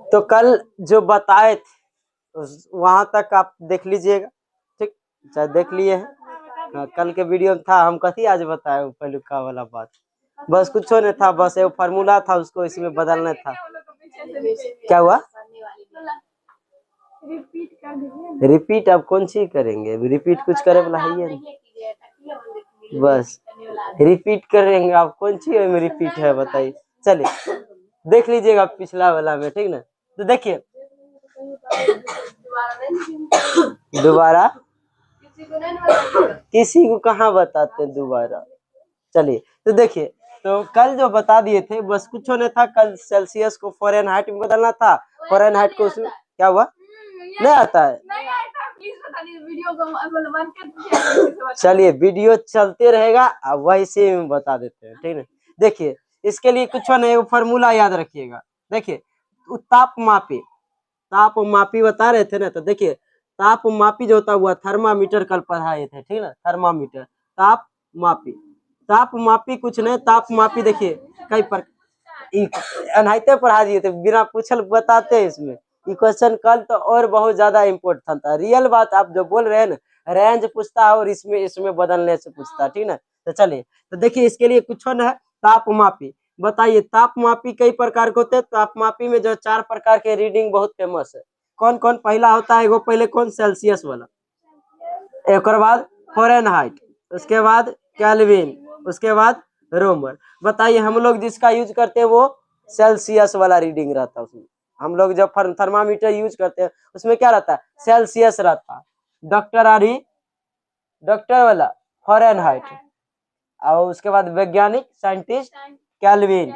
तो कल जो बताए थे वहां तक आप देख लीजिएगा, ठीक, चाहे देख लिए हैं। हाँ, कल के वीडियो में था, हम कथी आज बताए पहलुका वाला बात, बस कुछ नहीं था, बस एक फार्मूला था, उसको इसमें बदलना था। क्या हुआ? रिपीट अब कौन सी करेंगे, रिपीट कुछ करे वाला है ही, बस रिपीट करेंगे, आप कौन सी में रिपीट है बताइए। चलिए देख लीजिएगा पिछला वाला में, ठीक ना। तो देखिए दोबारा किसी को कहाँ बताते हैं दोबारा। चलिए तो देखिए, तो कल जो बता दिए थे बस कुछ नहीं था, कल सेल्सियस को फ़ारेनहाइट में बदलना था, फ़ारेनहाइट को उसमें क्या हुआ, नहीं आता है। चलिए वीडियो चलते रहेगा, अब वैसे में बता देते हैं, ठीक है। देखिए इसके लिए कुछ नहीं, वो फार्मूला याद रखिएगा। देखिए ताप मापी बता रहे थे ना, तो देखिए ताप मापी जो होता हुआ थर्मामीटर कल पढ़ाए थे, ठीक ना, थर्मामीटर। ताप मापी कुछ नहीं, ताप मापी देखिए कई पर अनहाइते पढ़ा दिए थे, बिना पूछल बताते हैं इसमें। ये क्वेश्चन कल तो और बहुत ज्यादा इम्पोर्टेंट था, रियल बात आप जो बोल रहे हैं ना, रेंज पूछता है और इसमें बदलने से पूछता, ठीक ना। तो चलिए तो देखिए इसके लिए कुछ न है, ताप मापी बताइए। ताप मापी कई प्रकार के होते हैं, ताप मापी में जो 4 प्रकार के रीडिंग बहुत फेमस है, कौन कौन? पहला होता है वो, पहले कौन? सेल्सियस वाला, एक बाद फ़ारेनहाइट, उसके बाद केल्विन, उसके बाद रोमर। बताइए हम लोग जिसका यूज करते हैं वो सेल्सियस वाला रीडिंग रहता है, उसमें हम लोग जब थर्मामीटर यूज करते हैं उसमें क्या रहता है? सेल्सियस रहता है। डॉक्टर वाला फ़ारेनहाइट, और उसके बाद वैज्ञानिक साइंटिस्ट केल्विन।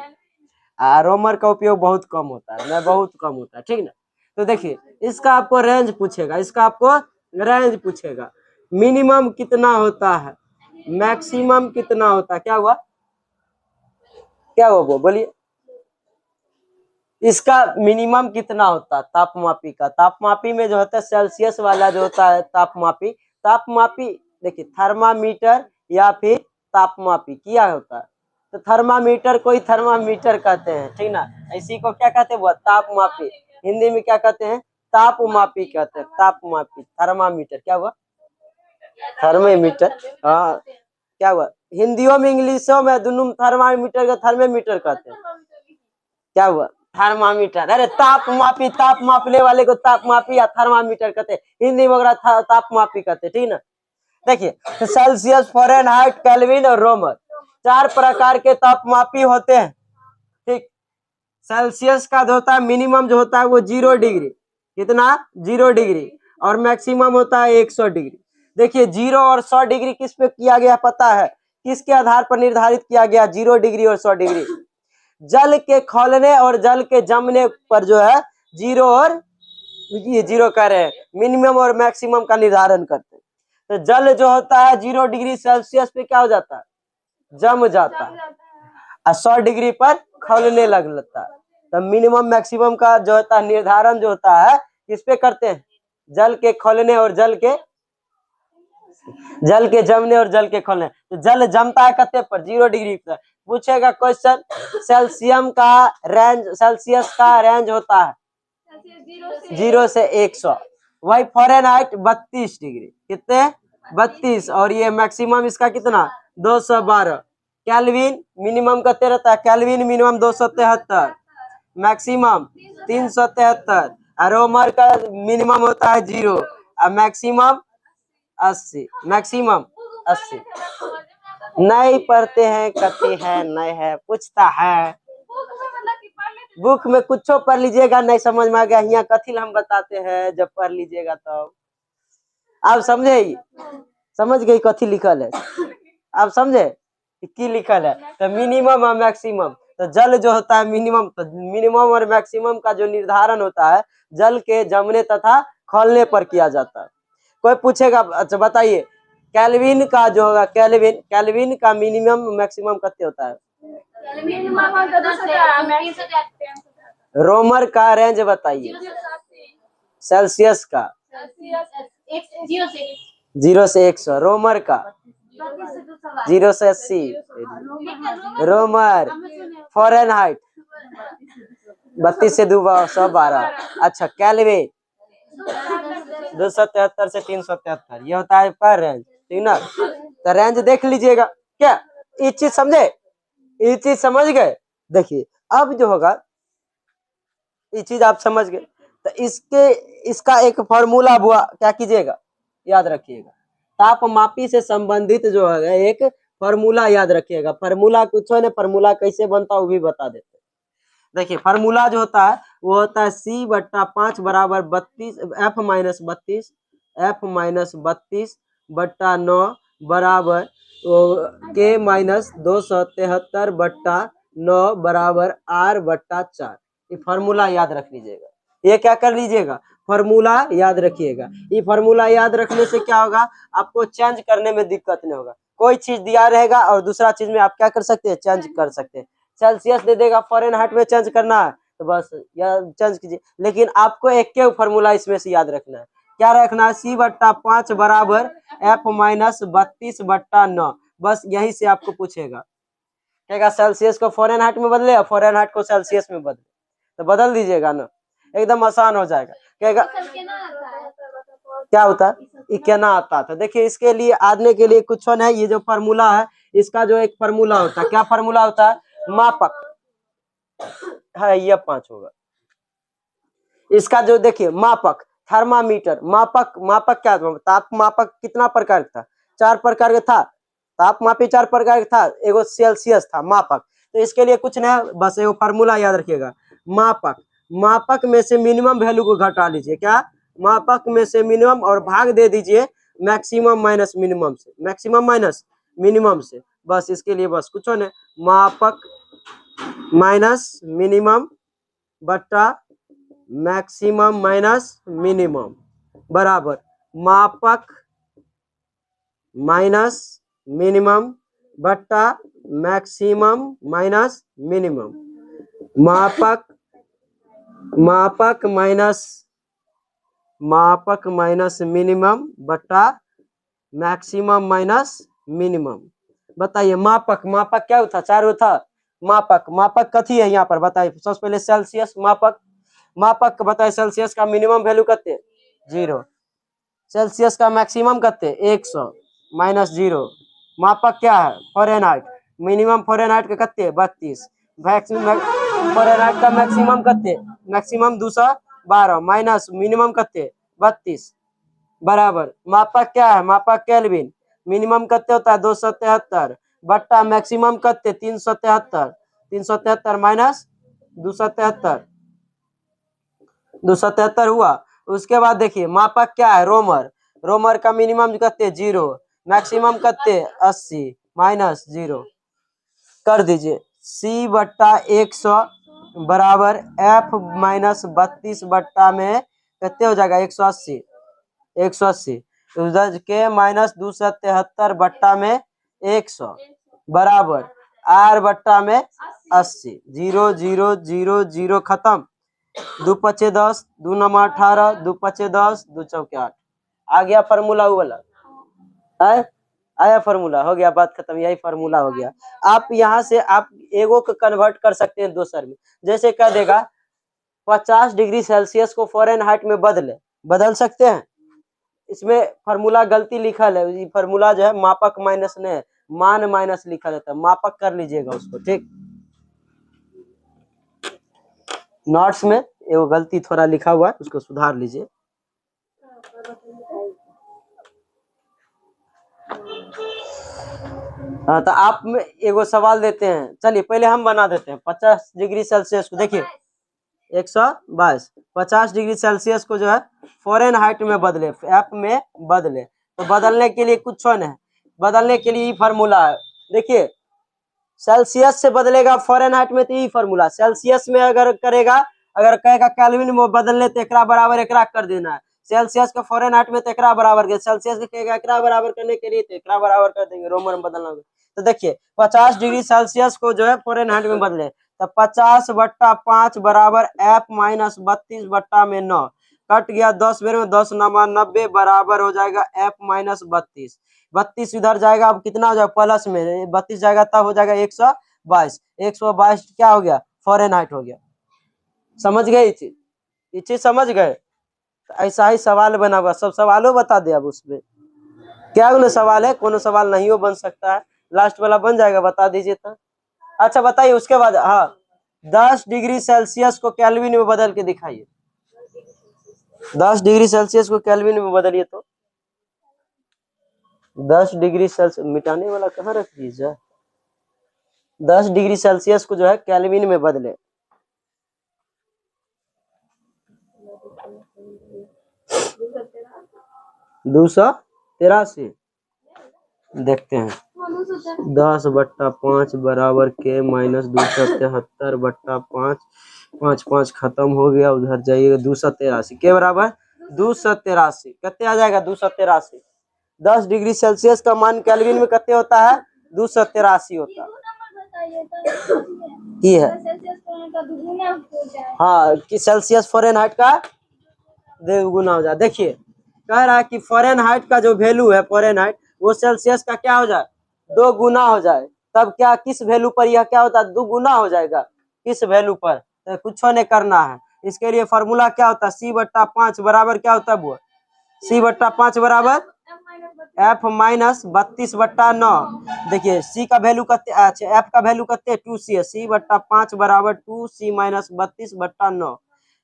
रोमर का उपयोग बहुत कम होता है, बहुत कम होता है, ठीक ना। तो देखिए इसका आपको रेंज पूछेगा, मिनिमम कितना होता है, मैक्सिमम कितना होता है, क्या हुआ वो बोलिए। इसका मिनिमम कितना होता है तापमापी का? तापमापी में जो होता है सेल्सियस वाला जो होता है तापमापी देखिए थर्मामीटर या फिर तापमापी क्या होता है। तो थर्मामीटर कोई थर्मामीटर कहते हैं, ठीक ना, इसी को क्या कहते हैं? वो तापमापी, हिंदी में क्या कहते हैं? तापमापी कहते हैं, तापमापी। थर्मामीटर क्या हुआ? थर्मामीटर, हाँ क्या हुआ? हिंदियों में इंग्लिशों में दोनों थर्मामीटर का थर्मामीटर कहते हैं, क्या हुआ? थर्मामीटर। अरे ताप मापने वाले को ताप मापी या थर्मामीटर कहते हैं, हिंदी में ताप मापी कहते हैं, ठीक ना। देखिए तो सेल्सियस, फ़ारेनहाइट, केल्विन और रोमर 4 प्रकार के तापमापी होते हैं, ठीक। सेल्सियस का जो होता है मिनिमम जो होता है वो 0 डिग्री, कितना? 0 डिग्री, और मैक्सिमम होता है 100 डिग्री। देखिए 0 और 100 डिग्री किस पे किया गया पता है? किसके आधार पर निर्धारित किया गया 0 डिग्री और 100 डिग्री? जल के खौलने और जल के जमने पर जो है 0 और ये 0 कह रहे हैं, मिनिमम और मैक्सिमम का निर्धारण करते हैं। तो जल जो होता है 0 डिग्री सेल्सियस पे क्या हो जाता है? जम जाता है, और 100 डिग्री पर खौलने लगता है। तो मिनिमम मैक्सिमम का जो होता है निर्धारण जो होता है किस पे करते हैं? जल के खौलने और जल के जमने और जल के खौलने। तो जल जमता है कते पर? 0 डिग्री पर। पूछेगा क्वेश्चन, सेल्सियस का रेंज होता है 0 से 100। वही फ़ारेनहाइट 32 डिग्री, कितने? 32, और ये मैक्सिमम इसका कितना? 212। केल्विन मिनिमम कितने रहता है? केल्विन मिनिमम 273, मैक्सिमम 373, और रोमर का मिनिमम होता है 0 और मैक्सिमम 80, मैक्सिमम 80। नहीं पढ़ते हैं, कहते हैं नहीं है, पूछता है बुक में कुछ पढ़ लीजिएगा, नहीं समझ में आ गया यहाँ कथी हम बताते हैं, जब पढ़ लीजिएगा तो आप समझे, समझ गई कथी लिखल है, आप समझे की लिखल है। तो मिनिमम और मैक्सिमम, तो जल जो होता है मिनिमम, तो मिनिमम और मैक्सिमम का जो निर्धारण होता है जल के जमने तथा खौलने पर किया जाता है। कोई पूछेगा, अच्छा बताइए केल्विन का जो होगा, केल्विन का मिनिमम मैक्सिमम कितने होता है? रोमर का रेंज बताइए, सेल्सियस का 0 से 100, रोमर का 0 से 80, रोमर फ़ारेनहाइट 32 से 212। अच्छा केल्विन 273 से 373, ये होता है पर रेंज, ठीक ना। तो रेंज देख लीजिएगा क्या, ये चीज समझे, ये चीज समझ गए। देखिए अब जो होगा ये चीज आप समझ गए, तो इसका एक फॉर्मूला हुआ, क्या कीजिएगा याद रखिएगा, तापमापी से संबंधित जो है एक फॉर्मूला याद रखिएगा। फॉर्मूला कुछ है ना, फॉर्मूला कैसे बनता है वो भी बता देते हैं। देखिए फार्मूला जो होता है वो होता है C/5 बराबर 32 F-32 F-32/9 बराबर K-273/9 बराबर R/4। ये फार्मूला याद रख लीजिएगा, ये क्या कर लीजिएगा, फार्मूला याद रखिएगा। ये फार्मूला याद रखने से क्या होगा, आपको चेंज करने में दिक्कत नहीं होगा। कोई चीज दिया रहेगा और दूसरा चीज में आप क्या कर सकते हैं, चेंज कर सकते हैं। सेल्सियस दे देगा, फ़ारेनहाइट में चेंज करना है तो बस या चेंज कीजिए, लेकिन आपको एक के फॉर्मूला इसमें से याद रखना है। क्या रखना है, C/5 बराबर F-32/9, बस यही से आपको पूछेगा, कहेगा सेल्सियस को फ़ारेनहाइट में बदले, फ़ारेनहाइट को सेल्सियस में बदले, तो बदल दीजिएगा ना, एकदम आसान हो जाएगा। कहेगा क्या होता है, ये कहना आता था। देखिए इसके लिए आने के लिए कुछ नहीं, ये जो फार्मूला है इसका जो एक फार्मूला होता है, क्या फार्मूला होता है, मापक है, ये 5 होगा। इसका जो देखिए मापक, थर्मामीटर, मापक, मापक क्या था, ताप मापक कितना प्रकार का था, 4 प्रकार का था, तापमापी 4 प्रकार का था, एगो सेल्सियस था मापक। तो इसके लिए कुछ नहीं, बस एगो फार्मूला याद रखिएगा, मापक, मापक में से मिनिमम वैल्यू को घटा लीजिए, क्या, मापक में से मिनिमम और भाग दे दीजिए मैक्सिमम माइनस मिनिमम से, मैक्सिमम माइनस मिनिमम से, बस इसके लिए बस कुछ नहीं, मापक माइनस मिनिमम बट्टा मैक्सिमम माइनस मिनिमम बराबर मापक माइनस मिनिमम बट्टा मैक्सिमम माइनस मिनिमम, मापक माइनस मिनिमम बट्टा मैक्सिमम माइनस मिनिमम। बताइए मापक, मापक क्या होता, 4 होता, मापक, मापक कथी है यहाँ पर बताइए, सबसे पहले सेल्सियस मापक, मापक बताए सेल्सियस का मिनिमम वैल्यू कते 0, सेल्सियस का मैक्सिमम कते 100 माइनस 0, मापक क्या है फ़ारेनहाइट, मिनिमम फ़ारेनहाइट का कते 32, फ़ारेनहाइट का मैक्सिमम कते, मैक्सिमम 212 माइनस मिनिमम कते 32 बराबर मापक क्या है, मापक केल्विन, मिनिमम कते होता है 273 बट्टा मैक्सिमम कते 373, 373 माइनस 273, 277 हुआ। उसके बाद देखिए मापक क्या है रोमर, रोमर का मिनिमम कते 0, मैक्सिमम कते 80 माइनस 0, कर दीजिए C/100 बराबर F-32 में कितने हो जाएगा 180, 180 उधर के माइनस 273 में 100 बराबर R/में 80, 0 0 0 0 खत्म, 2 पचे 10, 2 9 18, 2 पचे 10, 2 चौके 8, आ गया फार्मूला वाला, आया फार्मूला, हो गया बात खत्म, यही फार्मूला हो गया। आप यहाँ से आप एगो को कन्वर्ट कर सकते हैं दूसर में, जैसे कह देगा 50 डिग्री सेल्सियस को फ़ारेनहाइट में बदल सकते हैं, इसमें फार्मूला गलती लिखा है, ये फार्मूला जो है मापक माइनस नहीं है, मान माइनस लिखा रहता है, मापक कर लीजिएगा उसको, ठीक। नोट्स में एगो गलती थोड़ा लिखा हुआ है, उसको सुधार लीजिए। हाँ तो आप में एगो सवाल देते हैं, चलिए पहले हम बना देते हैं 50 डिग्री सेल्सियस को, देखिए 122 50 डिग्री सेल्सियस को जो है फ़ारेनहाइट में बदले, एफ में बदले, तो बदलने के लिए कुछ नहीं, बदलने के लिए फार्मूला है, देखिए सेल्सियस से बदलेगा फ़ारेनहाइट में तो यही फार्मूला, सेल्सियस में अगर करेगा, अगर कहेगा केल्विन में बदलने तो एकरा बराबर एकरा कर देना है, सेल्सियस का फ़ारेनहाइट में तो एकरा बराबर के, सेल्सियस के कहेगा एकरा बराबर करने के लिए तो एकरा बराबर कर देंगे, रोमन में बदलना होगा। तो देखिए 50 डिग्री सेल्सियस को जो है फ़ारेनहाइट में बदले, तो 50/5 बराबर F-32/9 कट गया 10 बेर में 10 9 90 बराबर हो जाएगा F-32, 32 इधर जाएगा, अब कितना हो जाएगा प्लस में 32 जाएगा, तब हो जाएगा 122, 122 क्या हो गया फ़ारेनहाइट हो गया, समझ गए ये चीज समझ गए। तो ऐसा ही सवाल बना हुआ, सब सवालों बता दे अब उसमें क्या उन्हें सवाल है, कोनो सवाल नहीं हो बन सकता है, लास्ट वाला बन जाएगा, बता दीजिए तो। अच्छा बताइए उसके बाद, हाँ 10 डिग्री सेल्सियस को केल्विन में बदल के दिखाइए। 10 डिग्री सेल्सियस को केल्विन में बदलिए तो। 10 डिग्री सेल्सियस मिटाने वाला कहाँ रख दीजिए। 10 डिग्री सेल्सियस को जो है केल्विन में बदले। दो सौ तिरासी देखते हैं। 10/5 बराबर के माइनस 273/5, 5 खत्म हो गया, उधर जाइएगा। 283 के बराबर 283 कितने आ जाएगा 283। 10 डिग्री सेल्सियस का मान केल्विन में कितने होता है 283 होता है। ये है हाँ कि सेल्सियस फ़ारेनहाइट का 2 गुना हो जाए। देखिए कह रहा है कि फ़ारेनहाइट का जो वैल्यू है फ़ारेनहाइट वो सेल्सियस का क्या हो जाए 2 गुना हो जाए, तब क्या किस वैल्यू पर यह क्या होता है 2 गुना हो जाएगा, किस वैल्यू पर, तो कुछ नहीं करना है। इसके लिए फॉर्मूला क्या होता है C/5 बराबर क्या होता है वो C/5 बराबर F माइनस 32/9। देखिए C का वैल्यू कते, अच्छा F का वैल्यू कते 2C है, C/5 बराबर 2C माइनस 32/9।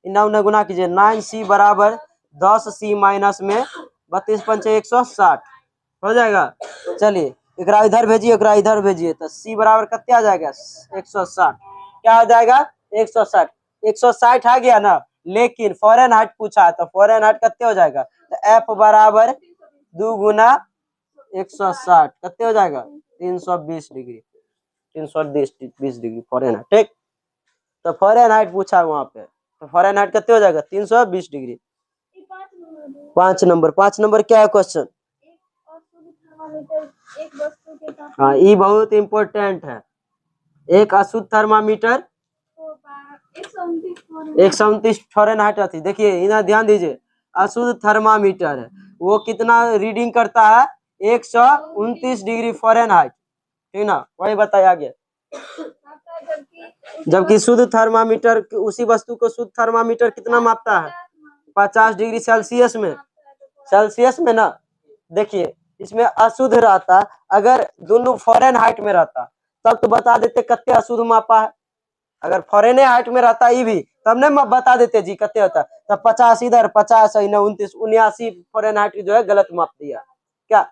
9 गुना कीजिए 9C बराबर 10C माइनस में 32 पंचे 160 हो जाएगा। चलिए एकरा इधर भेजिए, एकरा इधर भेजिए, तो C बराबर कितना आ जाएगा 160। क्या आ जाएगा 160, 160 आ गया ना। लेकिन फ़ारेनहाइट पूछा है तो फ़ारेनहाइट कितने हो जाएगा, तो F बराबर 2 गुना 160 कितने हो जाएगा 320 डिग्री, 320 डिग्री फ़ारेनहाइट। ठीक, तो फ़ारेनहाइट पूछा वहां पे, तो फ़ारेनहाइट कितने हो जाएगा 320 डिग्री। 5 नंबर क्या है क्वेश्चन। हाँ ये बहुत इम्पोर्टेंट है। एक अशुद्ध थर्मामीटर 129 फ़ारेनहाइट आती। देखिए इधर ध्यान दीजिए, अशुद्ध थर्मामीटर है वो कितना रीडिंग करता है 129 डिग्री फ़ारेनहाइट, ठीक ना, वही बताया गया। जबकि शुद्ध थर्मामीटर उसी वस्तु को शुद्ध थर्मामीटर कितना मापता है 50 डिग्री सेल्सियस में, सेल्सियस में ना। देखिए इसमें अशुद्ध रहता, अगर दोनों फ़ारेनहाइट में रहता तब तो बता देते कितने अशुद्ध मापा है। अगर फ़ारेनहाइट में रहता ये भी तब नहीं बता देते जी कितने होता, तब 50 इधर 50 29 79 फ़ारेनहाइट जो है गलत माप दिया क्या।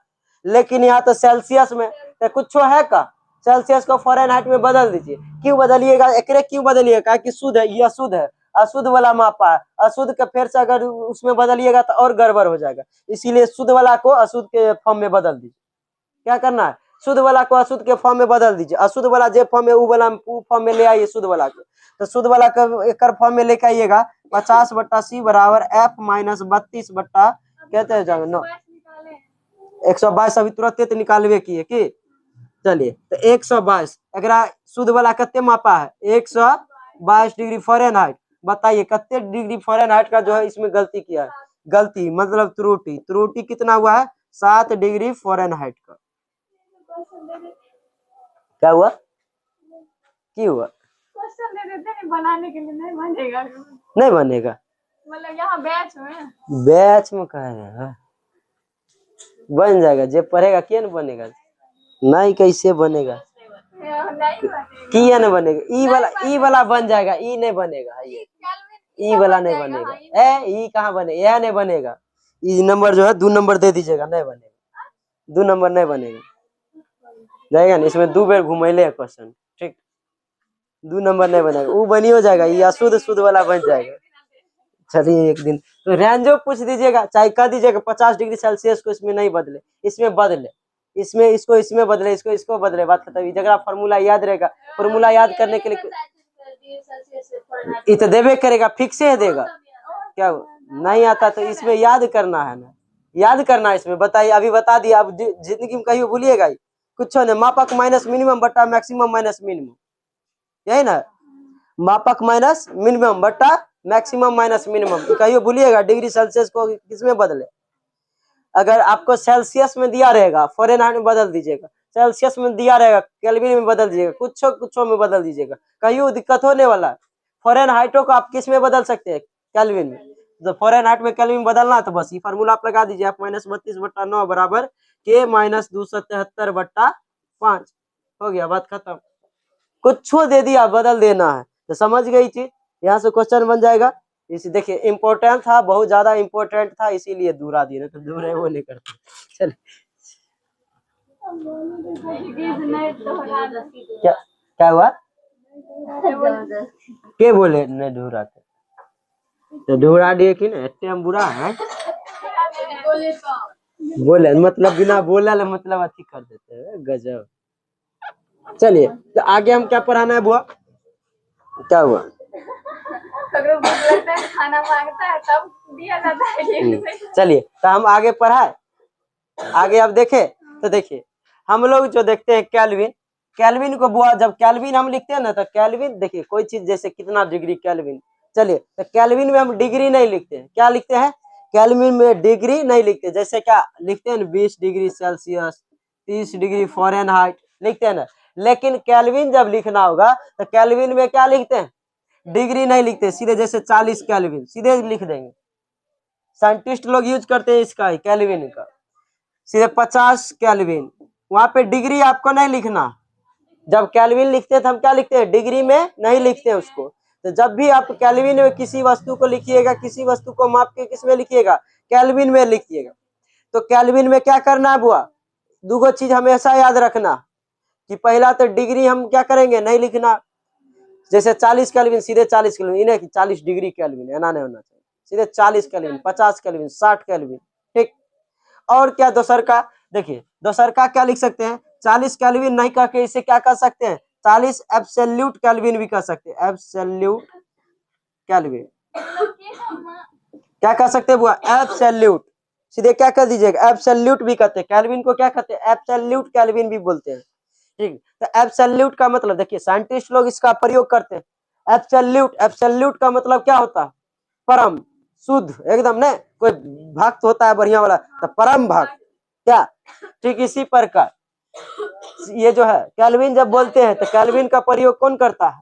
लेकिन यहाँ तो सेल्सियस में तो कुछ है का, सेल्सियस को फ़ारेनहाइट में बदल दीजिए। क्यों बदलिएगा, एकरे क्यों बदलिएगा कि शुद्ध है, ये अशुद्ध है, अशुद्ध वाला मापा है, अशुद्ध के फिर से अगर उसमें बदलिएगा तो और गड़बड़ हो जाएगा। इसीलिए शुद्ध वाला को अशुद्ध के फॉर्म में बदल दीजिए। क्या करना है, शुद्ध वाला को अशुद्ध के फॉर्म में बदल दीजिए, अशुद्ध वाला जे फॉर्म में उ फॉर्म में ले आइए शुद्ध वाला को। तो शुद्ध वाला को एक फॉर्म में लेके आइएगा 50/C बराबर F माइनस 32 बट्टा कहते हैं 122। अभी तुरंत तो निकालबे किए कि, चलिए तो 122 अगर शुद्ध वाला कितने मापा है 122 डिग्री फ़ारेनहाइट। बताइए कितने डिग्री फ़ारेनहाइट का जो है इसमें गलती किया है, गलती मतलब त्रुटि, त्रुटि कितना हुआ है 7 डिग्री फ़ारेनहाइट का। क्या हुआ, क्यों हुआ, क्वेश्चन दे देते हैं बनाने के लिए, नहीं बनेगा, नहीं बनेगा, मतलब यहाँ बैच में कह रहे हैं बन जाएगा, जे पढ़ेगा क्या नहीं बनेगा, नहीं कैसे बनेगा, किया नहीं बनेगा, ई वाला बन जाएगा, ई नहीं बनेगा, ये ई वाला नहीं बनेगा, ई कहाँ बने, यह नहीं बनेगा। ई नंबर जो है 2 नंबर दे दीजिएगा, नहीं बनेगा, 2 नंबर नहीं बनेगा, जाएगा ना, इसमें 2 बार घुमैले है क्वेश्चन, ठीक 2 नंबर नहीं बनेगा, वो बनी हो जाएगा, ये अशुद्ध शुद्ध वाला बन जाएगा। चलिए एक दिन तो रेंजो पूछ दीजिएगा, चाहे कह दीजिएगा 50 डिग्री सेल्सियस को इसमें नहीं बदले, इसमें बदले, इसमें इसको इसमें बदले, इसको इसको बदले, बात खत्म। जगह फॉर्मूला याद रहेगा, फॉर्मूला याद करने के लिए ये तो देवे करेगा, फिक्स है देगा, क्या नहीं आता तो इसमें याद करना है ना, याद करना है इसमें। बताइए अभी बता दिया, अब जिंदगी में कहीं भूलिएगा ही कुछ नहीं, मापक माइनस मिनिमम बट्टा मैक्सिमम माइनस मिनिमम, यही ना, मापक माइनस मिनिमम बट्टा मैक्सिमम माइनस मिनिमम, कहियो भूलिएगा। डिग्री सेल्सियस को किसमें बदले, अगर आपको सेल्सियस में दिया रहेगा फ़ारेनहाइट में बदल दीजिएगा, सेल्सियस में दिया रहेगा केल्विन में बदल दीजिएगा, कुछ में बदल दीजिएगा, कहियो दिक्कत होने वाला। फ़ारेनहाइटों को आप किस में बदल सकते हैं? केल्विन में। तो फ़ारेनहाइट में केल्विन बदलना है तो बस ये फार्मूला आप लगा दीजिए, F-32/9 बराबर K-273/5। हो गया, बात खत्म। कुछ दे दिया, बदल देना है, तो समझ गई चीज। यहाँ से क्वेश्चन बन जाएगा। इसी देखिए इम्पोर्टेंट था, बहुत ज्यादा इम्पोर्टेंट था, इसीलिए दूरा दिए, तो दूर है वो नहीं करते। चल क्या क्या हुआ? के बोले नहीं ढूंढा तो ढूंढा दिए कि ना टाइम बुरा है। बोले मतलब बिना बोला मतलब अथी कर देते हैं, गजब। चलिए तो आगे हम क्या पढ़ाना है बुआ? क्या हुआ? खाना मांगता है तब दिया जाता है। चलिए तो हम आगे पढ़ाए, आगे आप देखे तो देखिए हम लोग जो देखते हैं केल्विन, केल्विन को बुआ जब केल्विन हम लिखते हैं ना तो केल्विन देखिए कोई चीज जैसे कितना डिग्री केल्विन। चलिए तो केल्विन में हम डिग्री नहीं लिखते हैं, क्या लिखते हैं? केल्विन में डिग्री नहीं लिखते, जैसे क्या लिखते हैं 20 डिग्री सेल्सियस, 30 डिग्री फ़ारेनहाइट लिखते हैं ना। लेकिन केल्विन जब लिखना होगा तो केल्विन में क्या लिखते हैं? डिग्री नहीं लिखते, सीधे जैसे 40 केल्विन सीधे लिख देंगे। साइंटिस्ट लोग यूज करते हैं इसका केल्विन का, सीधे 50 केल्विन, वहां पे डिग्री आपको नहीं लिखना। जब केल्विन लिखते हैं तो हम क्या लिखते हैं? डिग्री में नहीं लिखते हैं उसको। तो जब भी आप केल्विन में किसी वस्तु को लिखिएगा, किसी वस्तु को माप के किस में लिखिएगा? केल्विन में लिखिएगा। तो केल्विन में क्या करना है बुआ? दो चीज हमेशा याद रखना कि पहला तो डिग्री हम क्या करेंगे? नहीं लिखना। जैसे 40 केल्विन सीधे 40 केल्विन, इन्हें 40 डिग्री केल्विन ऐसा नहीं होना चाहिए, सीधे 40 केल्विन, 50 केल्विन, 60 केल्विन, ठीक। और क्या दोसर का? देखिए दोसर का क्या लिख सकते हैं? 40 केल्विन नहीं कह के इसे क्या कर सकते हैं? 40 एब्सोल्यूट केल्विन भी कह सकते हैं, एब्सोल्यूट केल्विन। क्या कह सकते हैं बुआ? एब्सोल्यूट। सीधे क्या कर दीजिएगा? एब्सोल्यूट भी कहते हैं, केल्विन को क्या कहते हैं? एब्सोल्यूट केल्विन भी बोलते हैं, ठीक। तो एब्सोल्यूट का मतलब देखिए साइंटिस्ट लोग इसका प्रयोग करते हैं। एब्सोल्यूट, एब्सोल्यूट का मतलब क्या होता है? परम, शुद्ध, एकदम न। कोई भक्त होता है बढ़िया वाला तो परम भक्त, क्या? ठीक इसी प्रकार ये जो है केल्विन जब बोलते हैं तो केल्विन का प्रयोग कौन करता है?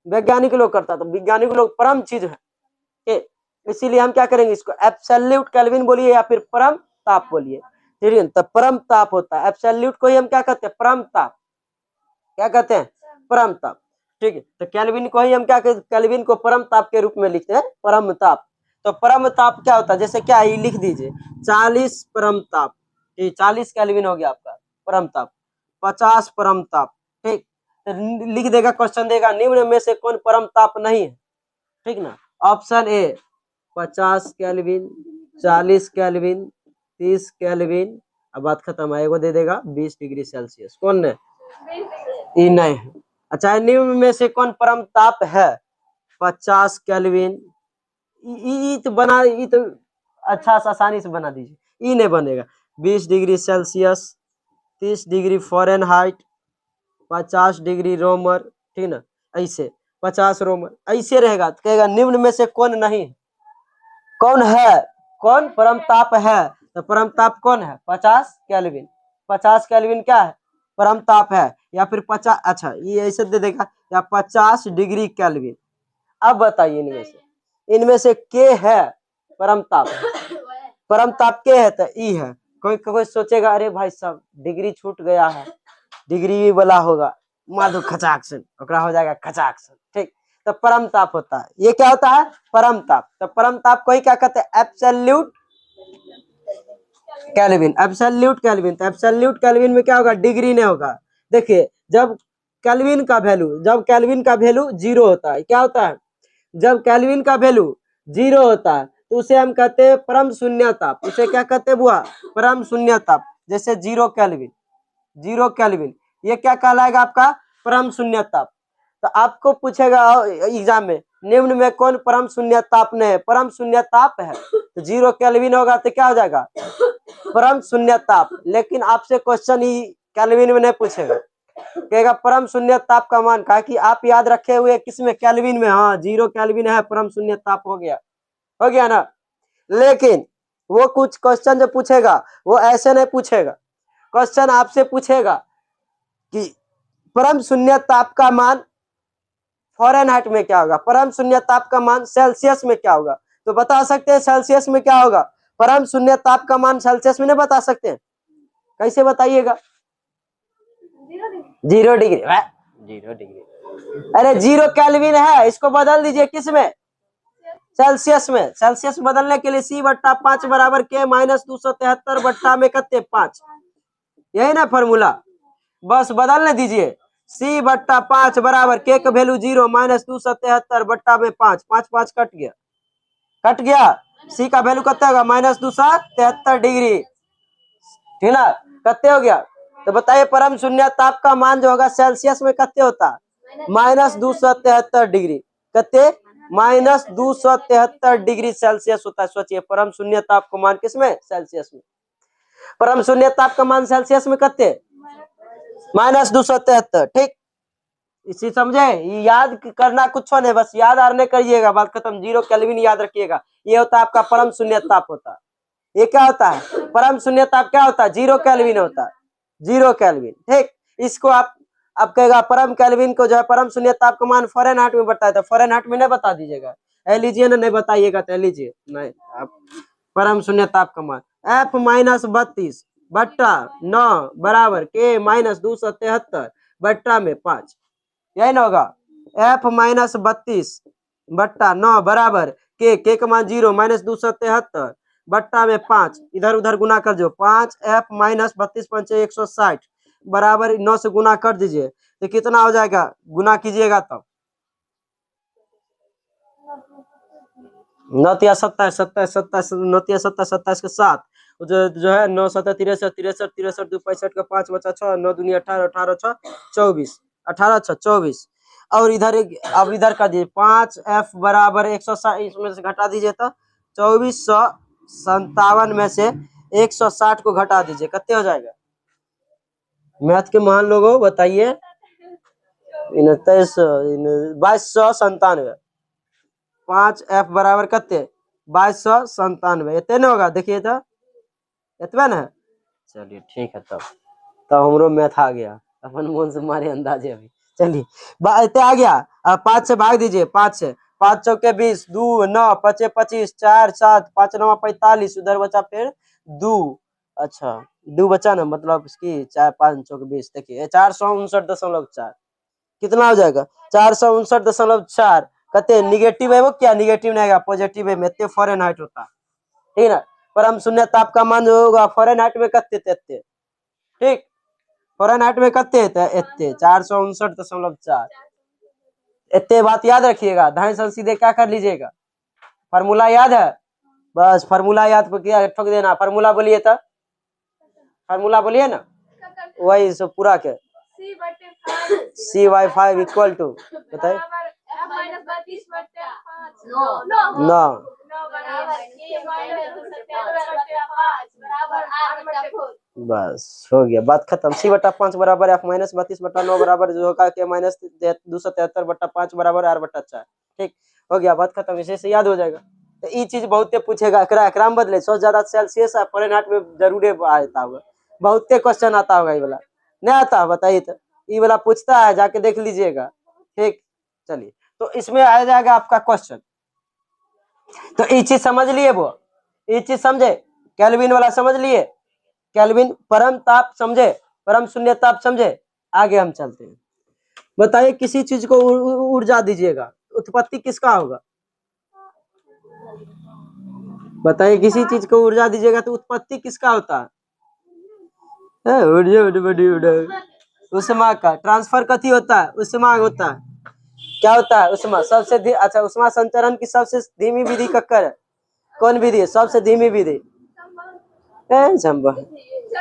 वैज्ञानिक लोग करता है। तो वैज्ञानिक लोग परम चीज है, इसीलिए हम क्या करेंगे? इसको एब्सोल्यूट केल्विन बोलिए या फिर परम ताप बोलिए, ठीक है। तो परम ताप होता है, एब्सोल्यूट को ही हम क्या कहते हैं? परम ताप। क्या कहते हैं? परम ताप, ठीक है। तो केल्विन को ही हम क्या कहते हैं? केल्विन को परम ताप के रूप में लिखते हैं, परम ताप। तो परम ताप क्या होता है? जैसे क्या ये लिख दीजिए 40 परम ताप, ये 40 केल्विन हो गया आपका परम ताप, 50 परम ताप, ठीक। तो लिख देगा, क्वेश्चन देगा निम्न में से कौन परम ताप नहीं है, ठीक ना। Option A 50 kelvin, 40 kelvin, 30 kelvin, अब बात खत्म है। एगो दे देगा 20 डिग्री सेल्सियस, कौन है? ये नहीं है। अच्छा निम्न में से कौन परम ताप है? 50 केल्विन। तो बना, ये तो अच्छा सा आसानी से बना दीजिए, ये नहीं बनेगा। 20 degree Celsius, 30 degree Fahrenheit, 50 degree Romer, ठीक ना। ऐसे 50 रोमर ऐसे रहेगा तो कहेगा निम्न में से कौन नहीं है? कौन है? कौन परम ताप है? तो परम ताप कौन है? 50 केल्विन। 50 केल्विन क्या है? परम ताप है। या फिर 50, अच्छा ये ऐसे दे देगा, या 50 डिग्री केल्विन। अब बताइए इनमें से के है परम ताप? परम ताप के है? तो ई है। कोई कोई सोचेगा अरे भाई साहब डिग्री छूट गया है, डिग्री वाला होगा, माधो खचाक से ओकरा हो जाएगा खचाक से, ठीक। तो परम ताप होता है, ये क्या होता है? परम ताप। तो परम ताप को ही क्या कहते हैं? Absolute kelvin, absolute kelvin. तो एब्सोल्यूट केल्विन में क्या होगा? डिग्री नहीं होगा। देखिए जब केल्विन का वैल्यू, जब केल्विन का वैल्यू 0 होता है, क्या होता है? जब केल्विन का वैल्यू 0 होता है तो उसे हम कहते हैं परम शून्य ताप। उसे क्या कहते हैं बुआ? परम शून्य ताप। जैसे 0 केल्विन, 0 केल्विन, ये क्या कहलाएगा आपका? परम शून्य ताप। तो आपको पूछेगा एग्जाम में निम्न में कौन परम शून्य ताप नहीं है? परम शून्य ताप है तो 0 केल्विन होगा तो क्या हो जाएगा? परम शून्य ताप। लेकिन आपसे क्वेश्चन ही केल्विन में नहीं पूछेगा, कहेगा परम शून्य ताप का मान, कहा कि आप याद रखे हुए किसमें? केल्विन में। हाँ 0 केल्विन है, परम शून्य ताप हो गया ना। लेकिन वो कुछ क्वेश्चन जो पूछेगा वो ऐसे नहीं पूछेगा। क्वेश्चन आपसे पूछेगा कि परम शून्य ताप का मान फ़ारेनहाइट में क्या होगा? परम शून्य ताप का मान सेल्सियस में क्या होगा? तो बता सकते हैं सेल्सियस में क्या होगा? परम शून्य ताप का मान सेल्सियस में नहीं बता सकते? कैसे बताइएगा? 0 डिग्री। 0 डिग्री, अरे 0 केल्विन है, इसको बदल दीजिए किस में? सेल्सियस में। सेल्सियस बदलने के लिए C/5 बराबर K माइनस 273 बट्टा में कत्ते 5, यही ना फॉर्मूला? बस बदलने दीजिए। C/5 बराबर K का वैल्यू 0 माइनस 273 बट्टा में 5, 5 5 कट गया, कट गया। C का वैल्यू कितना होगा? माइनस 273 डिग्री, ठीक ना? कितने हो गया? तो बताइए परम शून्य ताप का मान जो होगा सेल्सियस में कितने होता? Minus 273 degree. कितने? माइनस 273 डिग्री सेल्सियस होता है। सोचिए परम शून्य ताप का मान किसमें? सेल्सियस में। परम शून्य ताप का मान सेल्सियस में कितने? माइनस 273, ठीक। इसी समझे? याद करना कुछ नहीं, बस याद आने करिएगा, बात खत्म। 0 केल्विन याद रखिएगा, ये होता है आपका परम शून्य ताप होता है। ये क्या होता है? परम शून्य ताप क्या होता है? 0 केल्विन होता है, 0 केल्विन, ठीक। इसको आप कहेगा परम केल्विन को जो है परम शून्य ताप का मान फ़ारेनहाइट में बताया था, फ़ारेनहाइट में नहीं बता दीजिएगा। लीजिए ना, नहीं बताइएगा तो लीजिए, नहीं आप परम शून्य ताप का मान F माइनस 32 बट्टा 9 बराबर K माइनस 273 बट्टा में 5, यही ना होगा? F माइनस 32 बट्टा 9 बराबर K का मान 0 माइनस 273 बट्टा में 5, इधर उधर गुना कर दो, 5 F माइनस 32 पंचे 160 बराबर 9 से गुना कर दीजिए तो कितना हो जाएगा? गुना कीजिएगा तब। 9 तिया 27, 27 27, 9 तिया 27, 27 के 7, जो है 9 7 63 63 63 2 65 का 5 बचा 6, 9 दूनी 18, 18 6 24, 18 6 24। और इधर अब इधर कर दीजिए 5 F बराबर 160, इसमें से घटा दीजिए तो 2457 में से 160 को घटा दीजिए, कितने हो जाएगा? मैथ के महान लोगों बताइए। 2297। 5 F बराबर कितने? 2297, इतने ना होगा? देखिए तो इतना ना। चलिए ठीक है, तब हमरो मैथ आ गया, अपन मन से मारे अंदाजे अभी। चलिए इतने आ गया। अब 5 से भाग दीजिए, 5 से, 5 चौके 20, 2 9 5 25, 4 7 5 9 45, उधर बचा फिर 2, अच्छा 2 बचा ना, मतलब इसकी 4 5 चौके 20, देखिए 459.4, कितना हो जाएगा? 459.4। कहते निगेटिव है वो, क्या निगेटिव नहीं आएगा, पॉजिटिव है में फ़ारेनहाइट होता, ठीक ना? परम शून्य ताप का मान जो होगा फ़ारेनहाइट में कितने थे? ठीक, फ़ारेनहाइट में कितने थे? 459.4। इतने बात याद रखिएगा, ढाई सौ सीधे क्या कर लीजिएगा? फार्मूला याद है? बस फार्मूला याद पर किया ठोक देना। फार्मूला बोलिए तो, फार्मूला बोलिए ना, वही सब पूरा के C/5 इक्वल टू बताइए 9। बस हो गया, बात खत्म। C/5 बराबर F माइनस 32/9 बराबर जो होगा K माइनस 273/5 बराबर R/4, ठीक हो गया, बात खत्म। इसे से याद हो जाएगा। तो ये चीज बहुते पूछेगा, एकरा में बदले सौ ज्यादा सेल्सियस और फ़ारेनहाइट में जरूर आता होगा, बहुते क्वेश्चन आता होगा। ये वाला नहीं आता, बताइए तो। ये वाला पूछता है, जाके देख लीजिएगा, ठीक। चलिए तो इसमें आ जाएगा आपका क्वेश्चन। तो ये चीज समझ लिए, वो ये चीज समझे, केल्विन वाला समझ लिए, केल्विन परम ताप समझे, परम शून्य ताप समझे। आगे हम चलते हैं। बताइए किसी चीज को ऊर्जा दीजिएगा, उत्पत्ति किसका होगा? बताइए किसी चीज को ऊर्जा दीजिएगा तो उत्पत्ति किसका होता है? उष्मा का। ट्रांसफर कथी होता है? उष्मा होता है। क्या होता है? उष्मा सबसे अच्छा, उष्मा संचरण की सबसे धीमी विधि कक्कर है? कौन विधि है सबसे धीमी विधि?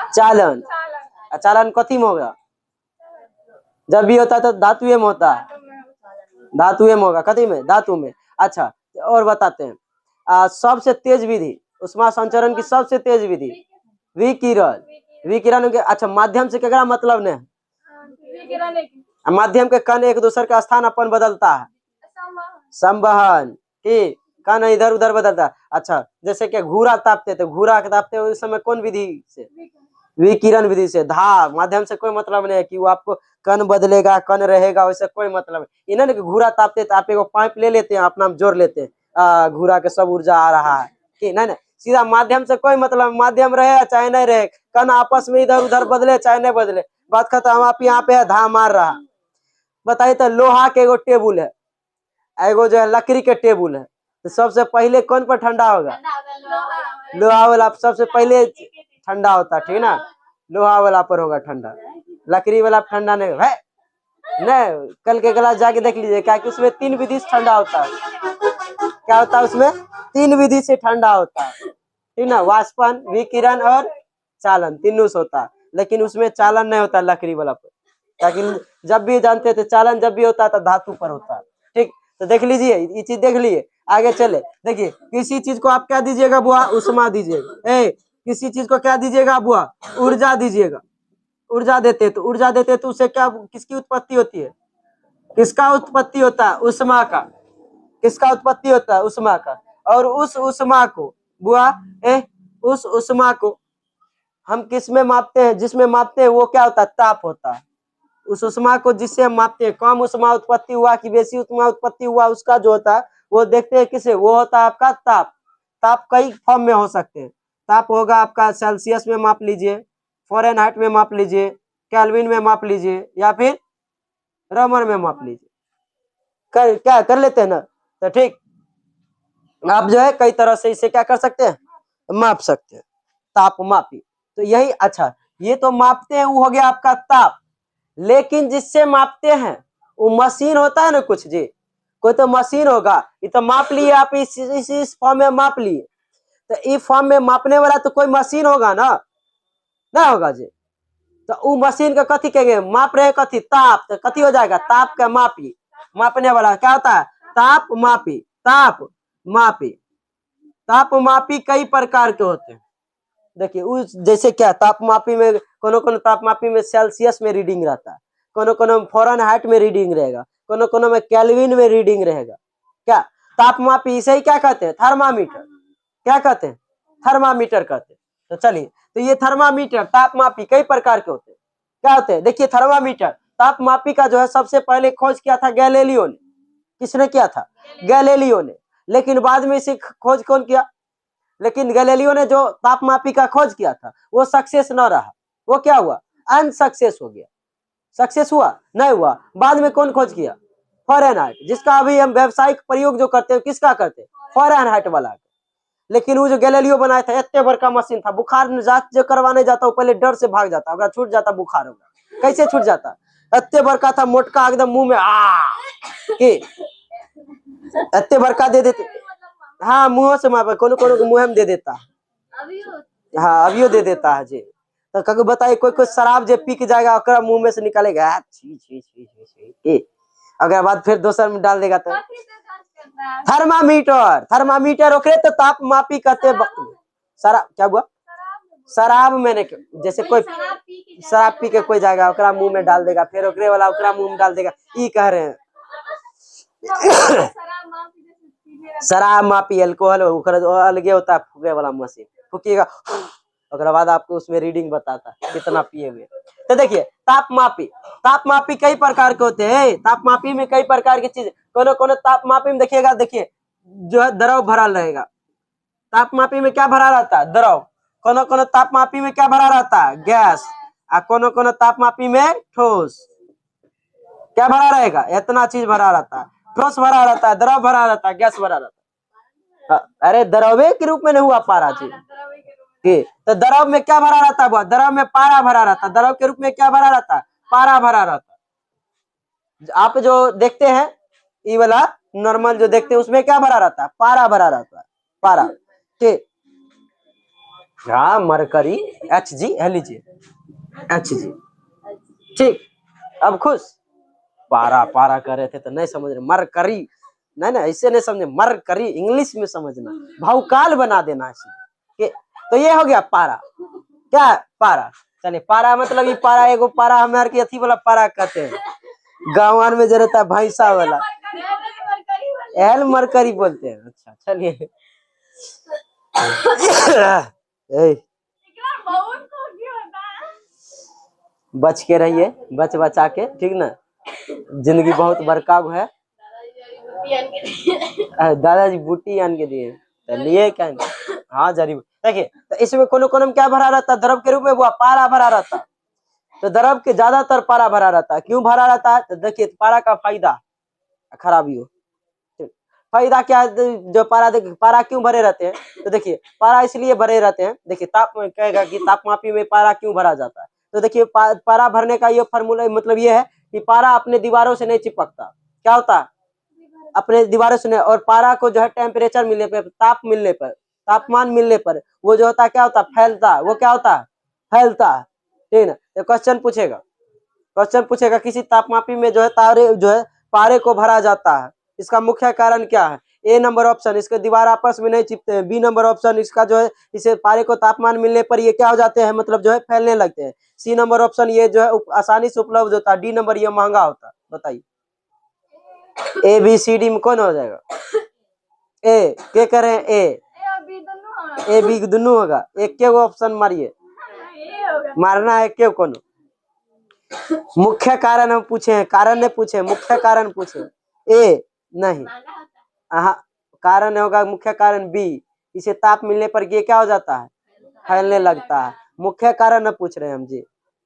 चालन। चालन कथी में होगा? जब भी होता है तो धातु में होता है, धातु में होगा, कथी में? धातु में। अच्छा और बताते हैं सबसे तेज विधि, उष्मा संचरण की सबसे तेज विधि विकिरण। विकिरण के अच्छा माध्यम से क्या मतलब नहीं, माध्यम के कण एक दूसरे का स्थान अपन बदलता है, संवहन, ठीक। कण इधर उधर बदलता है। अच्छा जैसे कि घूरा तापते, तो घूरा के तापते उस समय कौन विधि से? विकिरण विधि से, धा माध्यम से कोई मतलब नहीं है कि वो आपको कण बदलेगा कण रहेगा, वैसे कोई मतलब नहीं। इन्हें घूरा तापते तो आप एगो पाइप ले लेते हैं, अपना जोड़ लेते हैं, घूरा के सब ऊर्जा आ रहा है कि नहीं, सीधा माध्यम से कोई मतलब, माध्यम रहे चाहे नहीं रहे, कण आपस में इधर उधर बदले चाहे नहीं बदले, बात खत्म। आप यहाँ पे है धा मार रहा, बताइए तो लोहा के एगो टेबुल है, एगो जो है लकड़ी के टेबुल है, तो सबसे पहले कौन पर ठंडा होगा? लोहा वाला सबसे पहले ठंडा होता है, ठीक ना, लोहा वाला पर होगा ठंडा, लकड़ी वाला ठंडा नहीं है। नहीं, कल के क्लास जाके देख लीजिए, क्या कि उसमें 3 विधि से ठंडा होता है। क्या होता है उसमें? 3 विधि से ठंडा होता है, ठीक ना, वाष्पन, विकिरण और चालन, तीनों से होता है। लेकिन उसमें चालन नहीं होता लकड़ी वाला पर, ताकि जब भी जानते थे चालन जब भी होता है तो धातु पर होता है, ठीक। तो देख लीजिए, ये चीज देख लिए, आगे चले। देखिए, किसी चीज को आप क्या दीजिएगा बुआ? उष्मा दीजिएगा। किसी चीज को क्या दीजिएगा बुआ? ऊर्जा दीजिएगा। ऊर्जा देते तो उससे क्या, किसकी उत्पत्ति होती है? किसका उत्पत्ति होता है? उष्मा का। किसका उत्पत्ति होता है? उष्मा का। और उस उष्मा को बुआ, उस उष्मा को हम किस में मापते हैं? जिसमें मापते हैं वो क्या होता है? ताप होता है। उस उष्मा को जिससे हम मापते हैं, कम उष्मा उत्पत्ति हुआ कि बेसी उष्मा उत्पत्ति हुआ, उसका जो होता है वो देखते हैं किसे? वो होता है आपका ताप। ताप कई फॉर्म में हो सकते हैं। ताप होगा आपका सेल्सियस में माप लीजिए, फ़ारेनहाइट में माप लीजिए, केल्विन में माप लीजिए, या फिर रमन में माप लीजिए। क्या कर लेते हैं ना, तो ठीक। आप जो है कई तरह से इसे क्या कर सकते हैं? माप सकते हैं, ताप मापी। तो यही, अच्छा ये तो मापते हैं, वो हो गया आपका ताप। लेकिन जिससे मापते हैं वो मशीन होता है ना कुछ जी, कोई तो मशीन होगा। ये तो माप लिए आप, इस फॉर्म में माप लिए, तो इस फॉर्म में मापने वाला तो कोई मशीन होगा ना होगा जी। तो वो मशीन का कथी कहेंगे? माप रहे कथी? ताप। तो कथी हो जाएगा? ताप का मापी। मापने वाला क्या होता है? ताप मापी। ताप मापी। ताप मापी कई प्रकार के होते हैं। देखिए, उस जैसे क्या, तापमापी में कोनो तापमापी में सेल्सियस में रीडिंग रहता है, कोनो फ़ारेनहाइट में रीडिंग रहेगा, कोनो में केल्विन में रीडिंग रहेगा। क्या तापमापी? इसे ही क्या कहते हैं? थर्मामीटर। क्या कहते हैं? थर्मामीटर कहते हैं। तो चलिए, तो ये थर्मामीटर, तापमापी कई प्रकार के होते हैं। क्या होते हैं? देखिए, थर्मामीटर तापमापी का जो है सबसे पहले खोज किया था गैलीलियो ने। किसने किया था? गैलीलियो ने। लेकिन बाद में इसे खोज कौन किया? लेकिन गैलीलियो ने जो तापमापी का खोज किया था वो सक्सेस न रहा। वो क्या हुआ? अनसक्सेस हो गया। सक्सेस हुआ नहीं हुआ। बाद में कौन खोज किया? फ़ारेनहाइट, जिसका अभी हम व्यावसायिक प्रयोग जो करते हैं, किसका करते हैं? फ़ारेनहाइट वाला। लेकिन वो जो गैलीलियो बनाया था, इतने बड़का मशीन था, बुखार जांच जो करवाने जाता वो पहले डर से भाग जाता, अगर छूट जाता बुखार होगा। कैसे छूट जाता? इतने बड़का था, मोटका एकदम, मुंह में इतने बड़का दे देते। हाँ, मुंह से मापे, कोनो को मुंह में दे देता। हाँ, अभियो दे देता है जी। तो कभी बताइए, कोई शराब जो पी के जाएगा ओकरा मुंह में से निकालेगा, छी छी छी छी छी, अगर बाद फिर दोसर में डाल देगा तो थर्मामीटर ओकरे तो ताप मापी कहते। शराब क्या हुआ? शराब में नहीं, जैसे कोई शराब पी के कोई जाएगा ओकरा मुंह में डाल देगा, फिर ओकरे वाला ओकरा मुंह में डाल देगा, ये कह रहे हैं। शराब मापी अल्कोहल अलगे होता है, फूके वाला मशीन, फूकिएगा उसके बाद आपको उसमें रीडिंग बताता है कितना पिए हुए। तो देखिए, तापमापी कई प्रकार के होते हैं। तापमापी में कई प्रकार की चीज, कोनो तापमापी में देखिएगा, देखिए जो है द्रव भरा रहेगा। तापमापी में क्या भरा रहता है? द्रव। कोनो तापमापी में क्या भरा रहता है? गैस। और कोनो तापमापी में ठोस। क्या भरा रहेगा? इतना चीज भरा रहता है। ठोस भरा रहता है, द्रव भरा रहता है, गैस भरा रहता है। अरे द्रवे के रूप में नहीं हुआ पारा जी की, तो द्रव में क्या भरा रहता है? द्रव में पारा भरा रहता है। द्रव के रूप में क्या भरा रहता है? पारा भरा रहता है। आप जो देखते हैं ये वाला नॉर्मल जो देखते हैं उसमें क्या भरा रहता है? पारा भरा रहता है, पारा। ठीक, हाँ, मरकरी Hg है, लीजिए Hg। ठीक, अब खुश? पारा पारा कर रहे थे तो नहीं समझ रहे, मरकरी नहीं, ऐसे नहीं समझे, मरकरी इंग्लिश में समझना, भावकाल बना देना ऐसे। तो ये हो गया पारा। क्या? पारा। चलिए, पारा मतलब ये पारा, एगो पारा हमारे की अथी वाला पारा कहते हैं, गाँव में जो रहता है भैंसा वाला, एल मरकरी बोलते हैं। अच्छा, चलिए बच के रहिए, बच बचा के, ठीक ना। जिंदगी बहुत बड़का है। दादाजी बूटी आन के दिए तो लिए क्या। हाँ जरी देखिए, तो इसमें कोनो कोनो में क्या भरा रहता है, द्रव के रूप में वो पारा भरा रहता है। तो द्रव के ज्यादातर पारा भरा रहता है। क्यों भरा रहता है, तो देखिए पारा का फायदा खराबी हो। फायदा क्या है, जो पारा, देखिए पारा क्यों भरे रहते हैं, तो देखिए पारा इसलिए भरे रहते हैं। देखिए ताप कहेगा कि तापमापी में पारा क्यों भरा जाता है, तो देखिए पारा भरने का ये फॉर्मूला मतलब ये है कि पारा अपने दीवारों से नहीं चिपकता। क्या होता है, अपने दीवारों से नहीं। और पारा को जो है टेम्परेचर मिलने पर, ताप मिलने पर, तापमान मिलने पर वो जो होता है क्या होता है, फैलता है। वो क्या होता है, फैलता है, ठीक ना। तो क्वेश्चन पूछेगा किसी तापमापी में जो है तारे जो है पारे को भरा जाता है, इसका मुख्य कारण क्या है। ए नंबर ऑप्शन, इसके दीवार आपस में नहीं चिपते हैं। बी नंबर ऑप्शन, इसका जो है इसे पारे को तापमान मिलने पर ये क्या हो जाते हैं, मतलब जो है फैलने लगते हैं। सी नंबर ऑप्शन, ये जो है आसानी से उपलब्ध होता है। डी नंबर, ये महंगा होता है। बताइए ए बी सी डी में कौन हो जाएगा, ए के करें, ए बी दोनों होगा। एक के ऑप्शन मारिए, मारना है क्यों कौन। मुख्य कारण हम पूछे हैं, कारण ने पूछे, मुख्य कारण पूछे, ए नहीं, हाँ कारण होगा मुख्य कारण बी। इसे ताप मिलने पर ये क्या हो जाता है, फैलने लगता है। मुख्य कारण न पूछ रहे हैं हम जी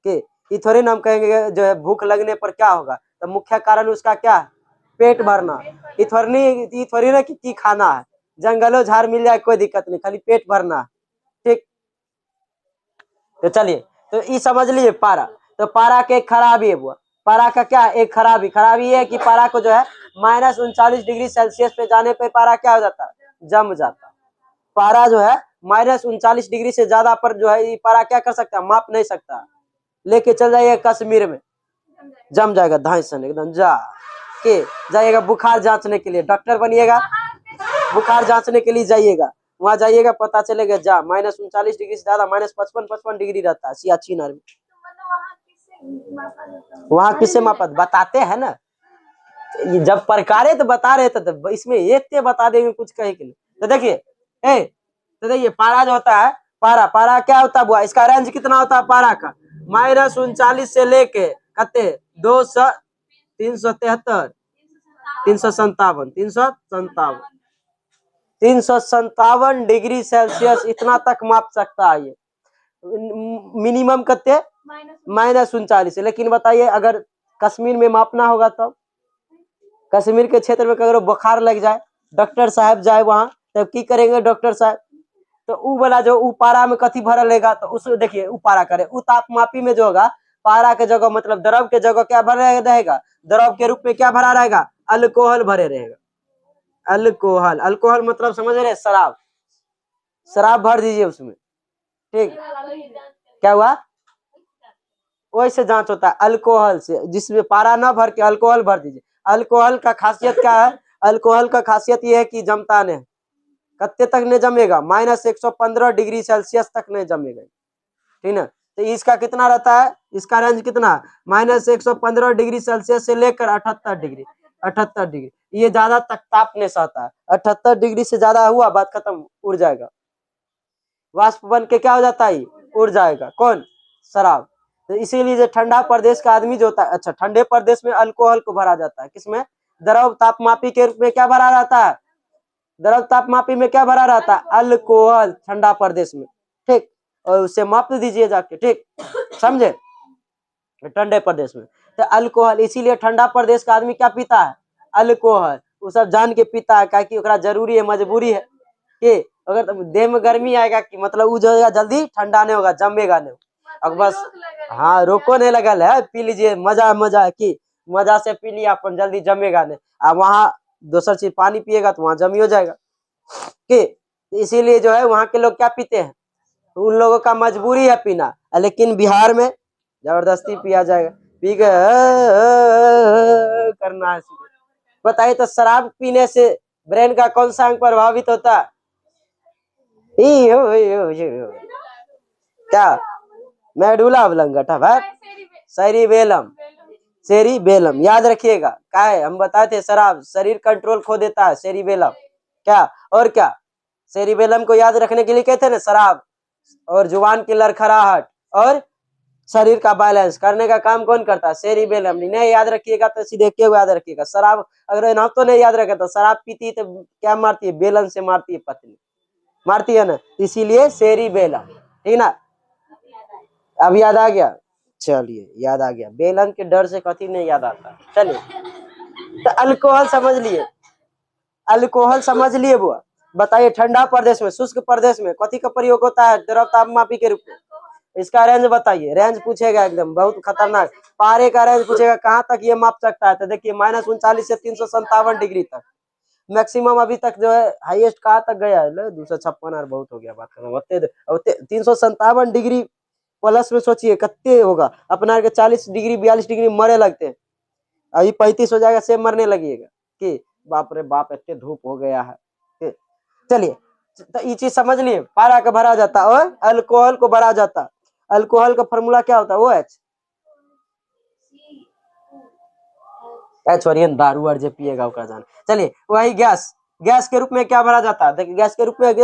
कि ये थोड़ी ना हम कहेंगे जो है भूख लगने पर क्या होगा, तो मुख्य कारण उसका क्या है, पेट भरना। ये थोड़ी ना कि खाना है, जंगलों झाड़ मिल जाए कोई दिक्कत नहीं, खाली पेट भरना, ठीक। तो चलिए, तो ये समझ लीजिए पारा। तो पारा के खराबी है वो, पारा का क्या एक खराबी है कि पारा को जो है -39 डिग्री सेल्सियस पे जाने पे पारा क्या हो जाता है, जम जाता है। पारा जो है -39 डिग्री से ज्यादा पर जो है ये पारा क्या कर सकता है, माप नहीं सकता। लेके चल जाइए कश्मीर में, जम जाएगा धांसन एकदम। जाइएगा बुखार जांचने के लिए, डॉक्टर बनिएगा, बुखार जांचने के लिए जाइएगा, वहां जाइएगा पता चलेगा -39 डिग्री से ज्यादा -55 डिग्री रहता है सियाचिन में। वहां किससे मापा बताते हैं ना, जब प्रकारे तो बता रहे थे, तो इसमें एक ते बता देंगे कुछ कहे के लिए। तो देखिए तो देखिए पारा जो होता है, पारा क्या होता है बुआ, इसका रेंज कितना होता है पारा का, -39 से लेके कते 200 373 357 डिग्री सेल्सियस इतना तक माप सकता है ये। मिनिमम कते -39। लेकिन बताइए अगर कश्मीर में मापना होगा तो कश्मीर के क्षेत्र में अगर बुखार लग जाए, डॉक्टर साहब जाए वहां, तब की करेंगे डॉक्टर साहब, तो ऊ वाला जो ऊ पारा में कथी भरल रहेगा, तो उस देखिए ऊ पारा करे, ऊ तापमापी में जो होगा पारा के जगह मतलब द्रव के जगह क्या भरे रहेगा, द्रव के रूप में क्या भरा रहेगा, अल्कोहल भरे रहेगा। अल्कोहल मतलब समझ रहे, शराब भर दीजिए उसमें, ठीक। क्या हुआ, वैसे जांच होता है अल्कोहल से, जिसमें पारा ना भर के अल्कोहल भर दीजिए। अल्कोहल का खासियत क्या है, अल्कोहल का खासियत ये है कि जमता नहीं, कत्ते तक नहीं जमेगा, -115 डिग्री सेल्सियस तक नहीं जमेगा, ठीक ना। तो इसका कितना रहता है, इसका रेंज कितना, -115 डिग्री सेल्सियस से लेकर 78 डिग्री। ये ज्यादा तक ताप नहीं सहता है। 78 डिग्री से ज्यादा हुआ बात खत्म, उड़ जाएगा, वाष्प बन के क्या हो जाता है, उड़ जाएगा। कौन, शराब। तो इसीलिए जो ठंडा प्रदेश का आदमी जो होता है, अच्छा ठंडे प्रदेश में अल्कोहल को भरा जाता है, किसमें, द्रव तापमापी के रूप में क्या भरा रहता है, द्रव तापमापी में क्या भरा रहता है, अल्कोहल, ठंडा प्रदेश में, ठीक। और उसे माप दीजिए जाके, ठीक, समझे, ठंडे प्रदेश में। तो अल्कोहल, इसीलिए ठंडा प्रदेश का आदमी क्या पीता है, अल्कोहल। वो सब जान के पीता है, क्या कि ओकरा जरूरी है, मजबूरी है कि अगर देह में गर्मी आएगा कि मतलब वो जो जल्दी ठंडा नहीं होगा, जमेगा नहीं। अब बस हाँ, रोको नहीं लगल है, पी लीजिए, मजा की मजा से पी लिया अपन, जल्दी जमेगा नहीं। अब वहाँ दूसर चीज पानी पिएगा तो वहां जमी हो जाएगा कि, इसीलिए जो है वहां के लोग क्या पीते हैं, उन लोगों का मजबूरी है पीना, लेकिन बिहार में जबरदस्ती पिया जाएगा, पी के करना है। बताइए तो शराब पीने से ब्रेन का कौन सा अंग प्रभावित होता है, क्या, मेडुला ऑब्लंगेटा, सेरिबेलम, याद रखिएगा। क्या है, हम बताए थे शराब शरीर कंट्रोल खो देता है, सेरिबेलम क्या, और क्या, सेरिबेलम को याद रखने के लिए कहते हैं ना, शराब और जुबान की लड़खड़ाहट और शरीर का बैलेंस करने का काम कौन करता है? सेरिबेलम। नहीं याद रखिएगा तो सीधे क्यों याद रखिएगा? शराब अगर ना तो नहीं याद रखे तो शराब पीती है तो क्या मारती है? बेलन से मारती है, पत्नी मारती है ना, इसीलिए सेरिबेलम। ठीक ना, अब याद आ गया? चलिए याद आ गया। बेलन के डर से कथी नहीं याद आता। चलिए तो अल्कोहल समझ लिए, अल्कोहल समझ लिए बुआ। बताइए ठंडा प्रदेश में, शुष्क प्रदेश में कथी का प्रयोग होता है द्रव तापमापी के रूप में? इसका रेंज बताइए। रेंज पूछेगा एकदम बहुत खतरनाक, पारे का रेंज पूछेगा कहाँ तक ये माप सकता है। तो देखिए -39 से 357 डिग्री तक मैक्सिमम अभी तक जो है, हाईएस्ट कहाँ तक गया है? 256 और बहुत हो गया बात करना। 357 डिग्री प्लस में सोचिए कितने होगा। अपना के 40 डिग्री 42 डिग्री मरे लगते हैं, अभी 35 हो जाएगा से मरने लगिएगा कि बाप रे बाप इतने धूप हो गया है। चलिए तो ये चीज समझ लिए, पारा का भरा जाता और अल्कोहल को भरा जाता। अल्कोहल का फॉर्मूला क्या होता है? वो एच वरियन दारू और जो पिएगा उसका जान। चलिए वही गैस, गैस के रूप में क्या भरा जाता है? देखिए गैस के रूप में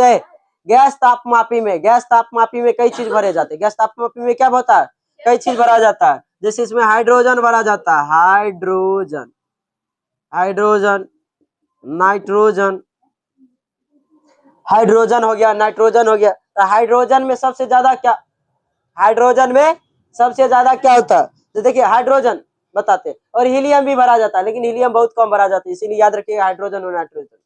गैस तापमापी में, गैस तापमापी में कई चीज भरे जाते हैं। गैस तापमापी में क्या होता है? कई चीज भरा जाता है। जैसे इसमें हाइड्रोजन भरा जाता है, हाइड्रोजन, हाइड्रोजन, नाइट्रोजन, हाइड्रोजन हो गया, नाइट्रोजन हो गया। तो हाइड्रोजन में सबसे ज्यादा क्या, हाइड्रोजन में सबसे ज्यादा क्या होता है? तो देखिए हाइड्रोजन बताते, और हीलियम भी भरा जाता है, लेकिन हीलियम बहुत कम भरा जाता है, इसीलिए याद रखिएगा हाइड्रोजन और नाइट्रोजन।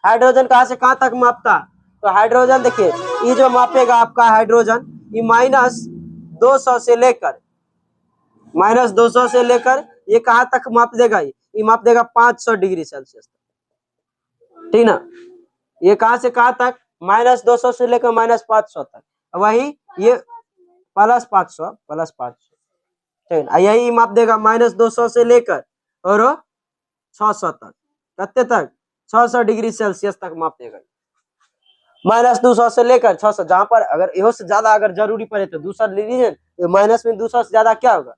हाइड्रोजन कहाँ से कहाँ तक मापता? तो हाइड्रोजन देखिए ये जो मापेगा आपका हाइड्रोजन, ये -200 से लेकर, -200 से लेकर ये कहाँ तक माप देगा? ये माप देगा 500 डिग्री सेल्सियस तक। ठीक ना, ये कहाँ से कहाँ तक? -200 से लेकर -500 तक। वही ये +500, +500। ठीक है, यही माप देगा -200 से लेकर और 600 तक। कितने तक? 600 डिग्री सेल्सियस तक माप देगा। -200 से लेकर 600, जहां पर अगर इहो से ज्यादा अगर जरूरी पड़े तो दूसरा ले लीजिए। माइनस में 200 से ज्यादा क्या होगा?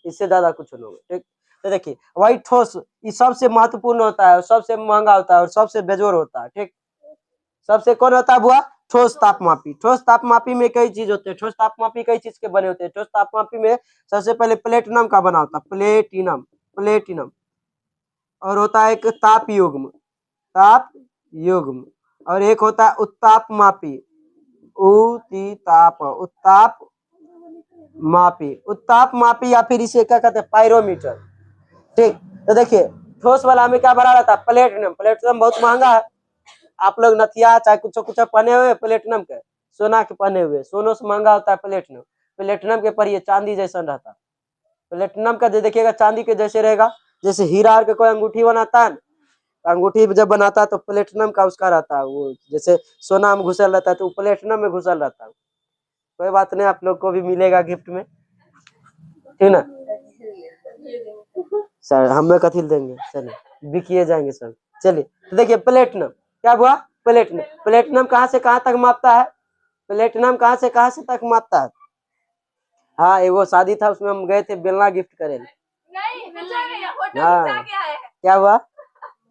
इससे ज्यादा कुछ नहीं होगा। ठीक, तो देखिए वही ठोस, ये सबसे महत्वपूर्ण होता है, सबसे महंगा होता है और सबसे बेजोर होता है। ठीक, सबसे कौन होता है बुआ? ठोस तापमापी। ठोस तापमापी में कई चीज होते हैं। ठोस तापमापी कई चीज के बने होते हैं। ठोस तापमापी में सबसे पहले प्लेटिनम का बना होता है, प्लेटिनम, प्लेटिनम। और होता है एक ताप युग्म, ताप युग्म। और एक होता है उत्तापमापी, उत्ताप, उत्ताप मापी, उत्ताप मापी, या फिर इसे क्या कहते हैं? पायरोमीटर। ठीक, तो देखिए ठोस वाला में क्या भरा रहता है? प्लेटिनम। प्लेटिनम बहुत महंगा है। आप लोग नथिया चाहे कुछ कुछ पहने हुए प्लेटिनम के, सोना के पहने हुए, सोनों से महंगा होता है प्लेटिनम। प्लेटिनम के पढ़िए चांदी जैसा रहता है। प्लेटिनम का देखिएगा चांदी के जैसे रहेगा। जैसे हीरा के कोई अंगूठी बनाता है, अंगूठी जब बनाता है तो प्लेटिनम का उसका रहता है, वो जैसे सोना में घुसल रहता है तो प्लेटिनम में घुसल रहता है। कोई बात नहीं, आप लोग को भी मिलेगा गिफ्ट में। ठीक ना सर, हमें कथी देंगे? चलिए बिकिए जाएंगे सब। चलिए तो देखिए प्लेटिनम क्या हुआ? प्लेटिनम। प्लेटिनम कहाँ से कहाँ तक मापता है? प्लेटिनम कहाँ से कहाँ से तक मापता है? हाँ एगो शादी था, उसमें हम गए थे बेलना गिफ्ट करे। नहीं बेचा गया, फोटो हाँ खिंचा के आए हैं। क्या हुआ?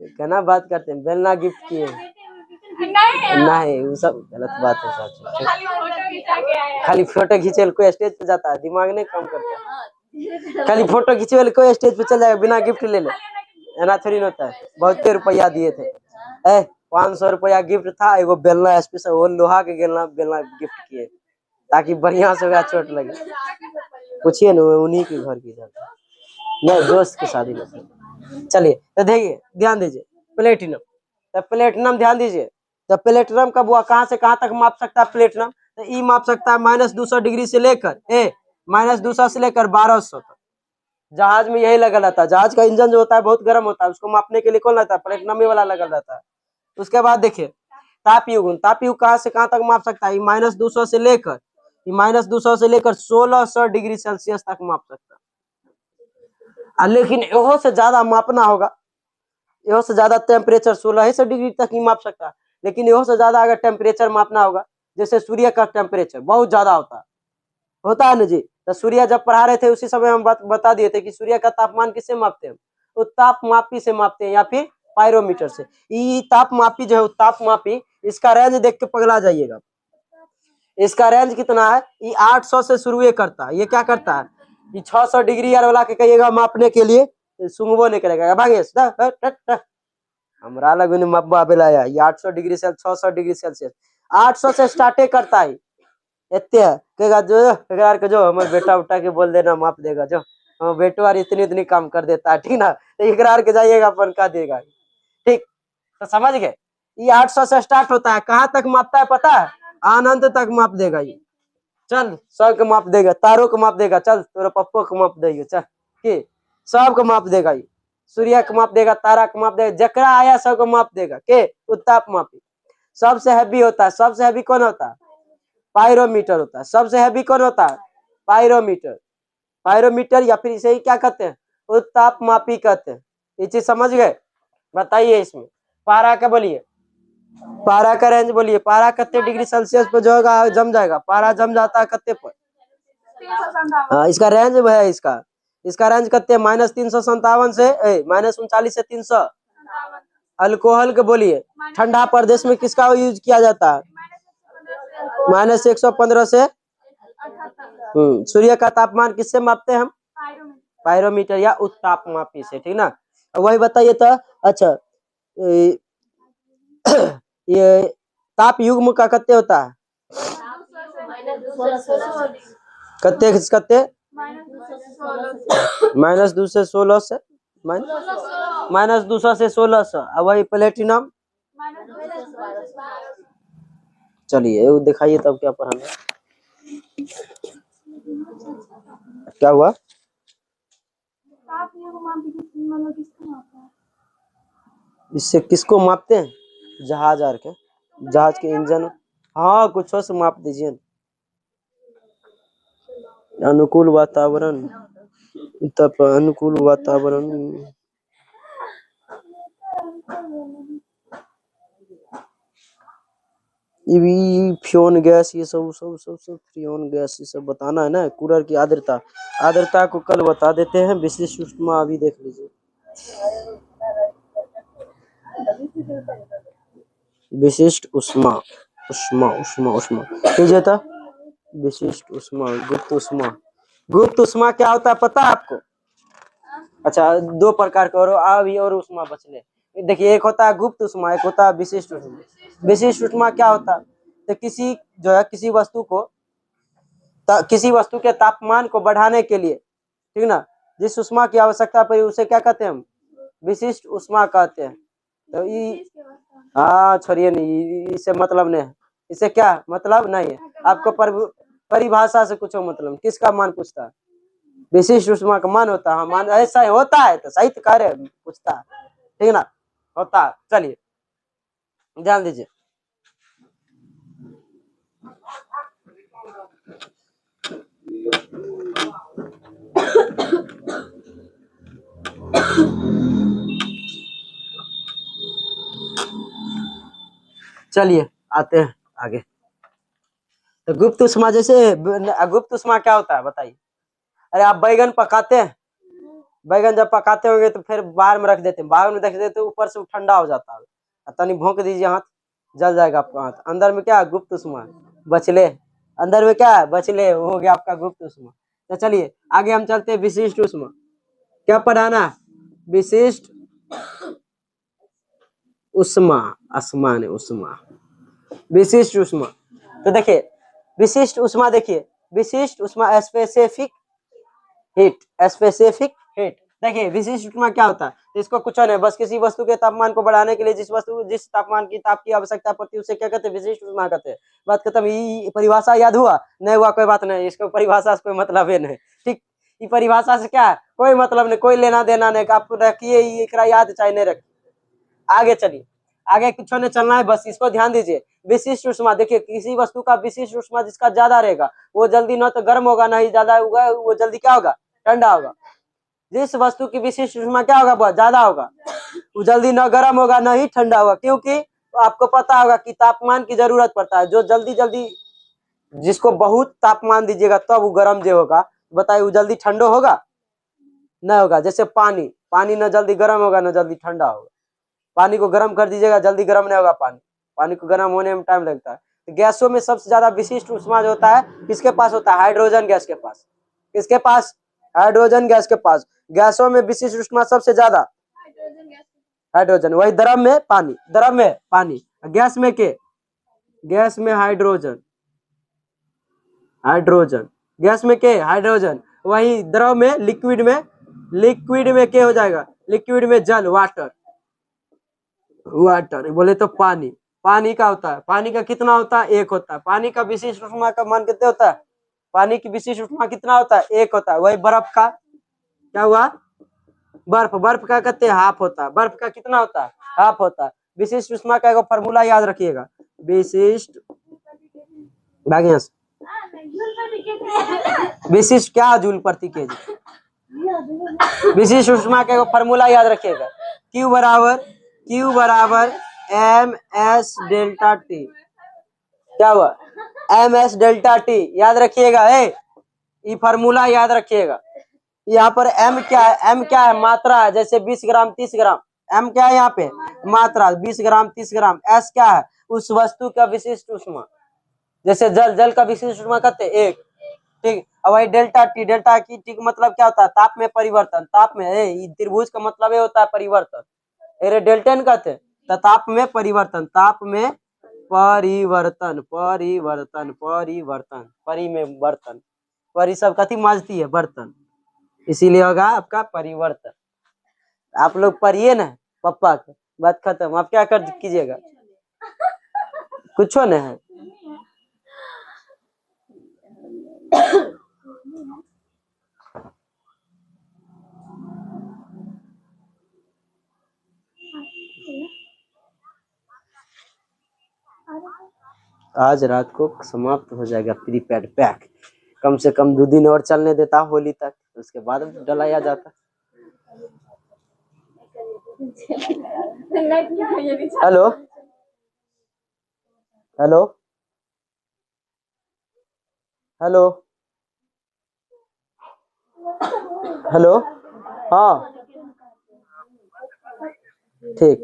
कहना बात करते हैं, बेलना गिफ्ट किए। नहीं वो सब गलत बात है सच। खाली फोटो खिंचा के आए हैं। खाली फोटो खींचे कोई स्टेज पे जाता है? दिमाग नहीं काम करता। खाली फोटो खींचे वाले कोई स्टेज पे चल जाएगा बिना गिफ्ट ले ले? ऐना थोड़ी होता है। बहुत रुपया दिए थे, 500 रुपया गिफ्ट था। एगो बेलना स्पेशल, वो लोहा के बेलना गिफ्ट किए ताकि बढ़िया से वह चोट लगे। पूछिए ना, उन्हीं के घर की जाता, नहीं दोस्त की शादी में। चलिए तो देखिए ध्यान दीजिए प्लेटिनम। तो प्लेटिनम ध्यान दीजिए, तो प्लेटिनम का बुआ कहाँ से कहाँ तक माप सकता है? प्लेटिनम तो ई माप सकता है -200 डिग्री से लेकर -200 से लेकर 1200 तक। जहाज में यही लगा रहता है। जहाज का इंजन जो होता है बहुत गर्म होता है, उसको मापने के लिए कौन रहता है? प्लेटिनम वाला लगा रहता है। उसके बाद देखिए ताप युग्म। ताप युग्म कहाँ से कहाँ तक माप सकता है? -200 से लेकर, -200 से लेकर 1600 डिग्री सेल्सियस तक माप सकता है। लेकिन यहो से ज्यादा मापना होगा, यहो से ज्यादा टेम्परेचर 1600 डिग्री तक ही माप सकता है। लेकिन यहो से ज्यादा अगर टेम्परेचर मापना होगा, जैसे सूर्य का टेम्परेचर बहुत ज्यादा होता है ना जी। तो सूर्य जब पढ़ा रहे थे उसी समय हम बता दिए थे कि सूर्य का तापमान किससे मापते हैं? उत्तापमापी से मापते हैं या फिर पायरोमीटर से। ये तापमापी जो है उत्तापमापी, इसका रेंज देख के पगला जाइएगा। इसका रेंज कितना है? ये 800 से शुरू करता है। ये क्या करता है? ये 600 डिग्री यार वाला के कहिएगा मापने के लिए सुंगबो नहीं करेगा। भागेश हमरा लगे मब्बा बेलाया। ये 800 डिग्री सेल्सियस 600 डिग्री सेल्सियस 800 से स्टार्टे करता है। इतने कहेगा जो हमारे बेटा उठा के बोल देना माप देगा। जो हम बेटो यार इतनी काम कर देता है, ठीक ना। तो इकरार के जाइएगा अपन का देगा, ठीक। तो समझ गए, ये 800 से स्टार्ट होता है। कहाँ तक मापता है पता है? अनंत तक माप देगा ये। चल सब को माप देगा, तारों को माप देगा। चल तेरे पप्पो को माप देगा। चल के सब को माप देगा ये। सूर्य को माप देगा, तारा को माप देगा, जकरा आया सब को माप देगा। के उत्ताप मापी सबसे हैवी होता है। सबसे हैवी कौन होता है? पायरोमीटर होता है। सबसे हैवी कौन होता है? पायरोमीटर। पायरोमीटर या फिर इसे ही क्या कहते हैं? उत्ताप मापी कहते हैं। ये चीज समझ गए? बताइए इसमें पारा का बोलिए, पारा का रेंज बोलिए। पारा कितने डिग्री सेल्सियस पे जो होगा जम जाएगा? पारा जम जाता है कितने पर? 357। हाँ, इसका रेंज है इसका रेंज कितने? -357 से -39 से 300। अल्कोहल के बोलिए। ठंडा प्रदेश में किसका यूज किया जाता है? -115 से। सूर्य का तापमान किससे मापते हैं हम? पायरोमीटर या उत्ताप मापी से, ठीक ना। वही बताइए तो। अच्छा ये ताप युग्म का कितने होता है? कितने -200 से 1600 -200 से 1600। और वही प्लेटिनम। चलिए वो दिखाइए तब क्या पढ़ाना। क्या हुआ? इससे किसको मापते हैं? जहाज आर के, जहाज के इंजन। हाँ कुछ से माप दीजिए। अनुकूल वातावरण, तब अनुकूल वातावरण। फ्योन गैस, ये सब फ्रियोन गैस, ये सब बताना है ना। कूलर की आर्द्रता को कल बता देते हैं। विशिष्ट ऊष्मा अभी देख लीजिए। विशिष्ट ऊष्मा कीजिए था। विशिष्ट ऊष्मा, गुप्त ऊष्मा। गुप्त ऊष्मा क्या होता है पता है आपको? अच्छा, दो प्रकार के और ऊष्मा बचले। देखिए, एक होता है गुप्त ऊष्मा, एक होता है विशिष्ट ऊष्मा। विशिष्ट ऊष्मा क्या होता है? तो किसी वस्तु के तापमान को बढ़ाने के लिए, ठीक ना, जिस ऊष्मा की आवश्यकता पड़ी उसे क्या कहते हैं हम? विशिष्ट ऊष्मा कहते हैं। तो हाँ छोड़िए नहीं, इससे मतलब नहीं है। इससे क्या मतलब नहीं है आपको? परिभाषा से कुछ मतलब। किसका मान पूछता है? विशिष्ट ऊष्मा का मान होता है। हाँ मान ऐसा होता है तो सही कार्य पूछता है, ठीक ना, होता है। चलिए ध्यान दीजिए। चलिए आते हैं आगे। तो गुप्त ऊष्मा, जैसे गुप्त ऊष्मा क्या होता है बताइए? अरे आप बैगन पकाते हैं, बैगन जब पकाते होंगे तो फिर बाहर में रख देते हैं। बाहर में रख देते ऊपर से ठंडा हो जाता है। तनी भोंक दीजिए, हाथ जल जाएगा आपका हाथ। अंदर में क्या? गुप्त ऊष्मा बचले। अंदर में क्या है? बचले, हो गया आपका गुप्त ऊष्मा। तो चलिए आगे हम चलते हैं। विशिष्ट ऊष्मा क्या पढ़ाना? विशिष्ट ऊष्मा, आसमान ऊष्मा, विशिष्ट ऊष्मा। तो देखिए विशिष्ट ऊष्मा, देखिए विशिष्ट ऊष्मा स्पेसिफिक हीट। देखिए विशिष्ट ऊष्मा क्या होता है? तो इसको कुछ नहीं, बस किसी वस्तु के तापमान को बढ़ाने के लिए जिस तापमान की ताप की आवश्यकता पड़ती है उसे क्या कहते हैं? विशिष्ट ऊष्मा कहते हैं। बात खत्म। ये परिभाषा याद हुआ? नहीं हुआ कोई बात नहीं, इसको परिभाषा से कोई मतलब है नहीं, ठीक। ये परिभाषा से क्या है? कोई मतलब नहीं, कोई लेना देना नहीं। आप रखिए एकरा याद, चाहे नहीं रखिए। आगे चलिए, आगे कुछ नहीं चलना है, बस इसको ध्यान दीजिए। विशिष्ट ऊष्मा, देखिए किसी वस्तु का विशिष्ट ऊष्मा जिसका ज्यादा रहेगा वो जल्दी न तो गर्म होगा, ना ही ज्यादा होगा, वो जल्दी क्या होगा? ठंडा होगा। जिस वस्तु की विशिष्ट ऊष्मा क्या होगा? बहुत ज्यादा होगा, वो जल्दी न गर्म होगा ना ही ठंडा होगा। क्योंकि आपको पता होगा कि तापमान की जरूरत पड़ता है। जो जल्दी जिसको बहुत तापमान दीजिएगा तब वो गर्म जो होगा, बताइए वो जल्दी ठंडा होगा? नहीं होगा। जैसे पानी न जल्दी गर्म होगा न जल्दी ठंडा होगा। पानी को गर्म कर दीजिएगा, जल्दी गर्म नहीं होगा। पानी को गर्म होने में टाइम लगता है। तो गैसों में सबसे ज्यादा विशिष्ट ऊष्मा जो होता है किसके पास होता है? हाइड्रोजन गैस के पास। किसके पास? हाइड्रोजन गैस के पास। गैसों में विशिष्ट ऊष्मा सबसे ज्यादा हाइड्रोजन। वही द्रव में पानी, द्रव में पानी, गैस में के? गैस में हाइड्रोजन, हाइड्रोजन गैस में के? हाइड्रोजन। वही द्रव में, लिक्विड में, लिक्विड में के हो जाएगा? लिक्विड में जल, वाटर, वाटर बोले तो पानी। पानी का होता है, पानी का कितना होता है? एक होता है। पानी का विशिष्ट ऊष्मा का मान कितने होता है? पानी की विशिष्ट ऊष्मा कितना होता है? एक होता है। वही बर्फ का क्या हुआ? बर्फ, बर्फ का कहते हैं हाफ होता है। बर्फ का कितना होता है? हाफ होता है। विशिष्ट ऊष्मा का एक फॉर्मूला याद रखिएगा, विशिष्ट विशिष्ट क्या? जूल प्रति केजी। विशिष्ट ऊष्मा का फॉर्मूला याद रखिएगा, Q बराबर ms डेल्टा टी। क्या हुआ? ms डेल्टा टी याद रखिएगा। ये फॉर्मूला याद रखिएगा। यहाँ पर m क्या है? m क्या है? मात्रा है। जैसे 20 ग्राम 30 ग्राम, m क्या है यहाँ पे? मात्रा, 20 ग्राम 30 ग्राम। s क्या है? उस वस्तु का विशिष्ट ऊष्मा। जैसे जल, जल का विशिष्ट ऊष्मा कहते हैं एक, ठीक। अब वही डेल्टा टी, डेल्टा की टी का मतलब क्या होता है? ताप में परिवर्तन। ताप में, त्रिभुज का मतलब ये होता है परिवर्तन, अरे डेल्टन कहते हैं। तो ताप में परिवर्तन, ताप में परिवर्तन, परिवर्तन, परिवर्तन, परि में बर्तन, परि सब कथी माजती है? बर्तन, इसीलिए होगा आपका परिवर्तन। आप लोग पढ़िए ना पप्पा के, बात खत्म। आप क्या कर कीजिएगा? कुछ नहीं है। आज रात को समाप्त हो जाएगा प्रीपेड पैक। कम से कम 2 दिन और चलने देता होली तक, उसके बाद डलाया जाता। हेलो हेलो हेलो हेलो, हाँ ठीक।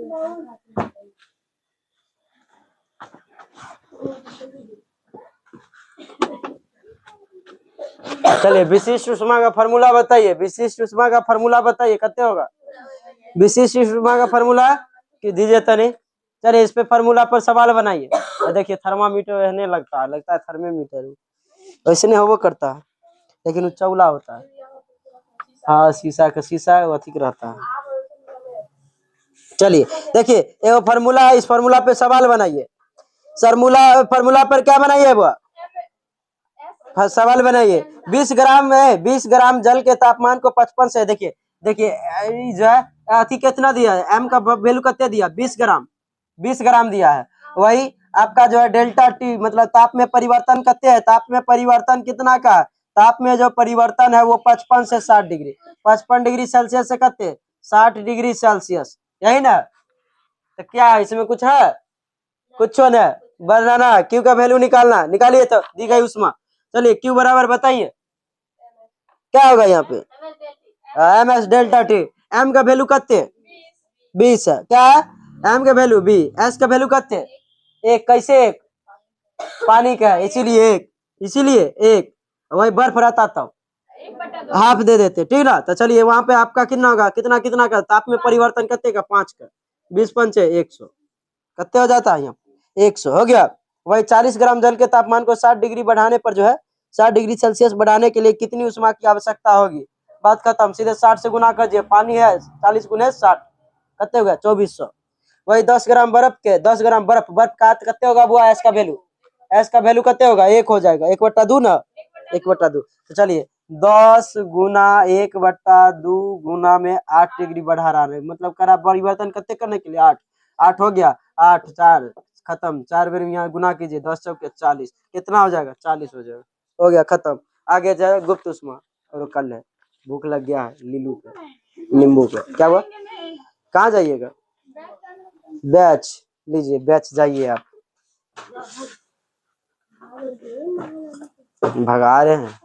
चलिए विशिष्ट ऊष्मा का फॉर्मूला बताइए, विशिष्ट ऊष्मा का फॉर्मूला बताइए, कितने होगा विशिष्ट ऊष्मा का फॉर्मूला? कि दीजिए तनी। चलिए इस पे फॉर्मूला पर सवाल बनाइए। देखिए थर्मामीटर रहने लगता है थर्मामीटर, वैसे नहीं होगा करता है, लेकिन चौला होता है। हाँ शीशा का, शीशा अधिक रहता है। चलिए देखिए एक फॉर्मूला है, इस फॉर्मूला पे सवाल बनाइए। फॉर्मूला पर क्या बनाइए? वो सवाल बनाइए। 20 ग्राम में, 20 ग्राम जल के तापमान को 55 से, देखिए देखिए जो है अति कितना दिया है? m का वैल्यू कितना दिया? 20 ग्राम, 20 ग्राम दिया है। वही आपका जो है डेल्टा टी मतलब ताप में परिवर्तन कितने है? ताप में परिवर्तन कितना का? ताप में जो परिवर्तन है वो 55 से 60 डिग्री, 55 डिग्री सेल्सियस से कितने? 60 डिग्री सेल्सियस, यही ना? तो क्या है इसमें? कुछ है? कुछ नहीं। बनाना क्यू का वैल्यू निकालना, निकालिए तो दी गई उष्मा। चलिए क्यू बराबर बताइए क्या होगा यहाँ पे? ms delta T. m का वैल्यू कितने? 20 है। क्या है? m का वैल्यू 20, s का वैल्यू कितने? 1। कैसे 1? पानी का है इसीलिए 1, इसीलिए 1। वही बर्फ रहता तब हाफ दे देते, ठीक ना? तो चलिए वहां पे आपका कितना होगा? कितना कितना का ताप में परिवर्तन कितने का? 5 का, 20 पंचे 100, कितने हो जाता है यहाँ? 100 हो गया। वही 40 ग्राम जल के तापमान को 60 डिग्री बढ़ाने पर जो है 60 डिग्री सेल्सियस बढ़ाने के लिए कितनी उष्मा की आवश्यकता होगी? बात खत्म। सीधे 60 से गुना कर दिए, पानी है 40 गुने 60, कितने हो गया? 2400। वही 10 ग्राम बर्फ के, 10 ग्राम बर्फ, बर्फ का कितने होगा? वो एस का वैल्यू, एस का वैल्यू कितने होगा? 1 हो जाएगा। 1/2 ना, 1/2। तो चलिए 10 गुना 1/2 गुना में 8 डिग्री बढ़ा रहा है, मतलब करा परिवर्तन कितने करने के लिए? 8, 8 हो गया। 8 4 खत्म, 4 बार यहाँ गुना कीजिए, 10 चौके 40, कितना हो जाएगा? 40 हो जाएगा। हो गया खत्म। आगे जाए गुप्त उष्मा। और कल है, भूख लग गया है लीलू पे, नींबू पे। क्या हुआ? कहाँ जाइएगा? बैच लीजिए, बैच जाइए आप। भगा रहे हैं।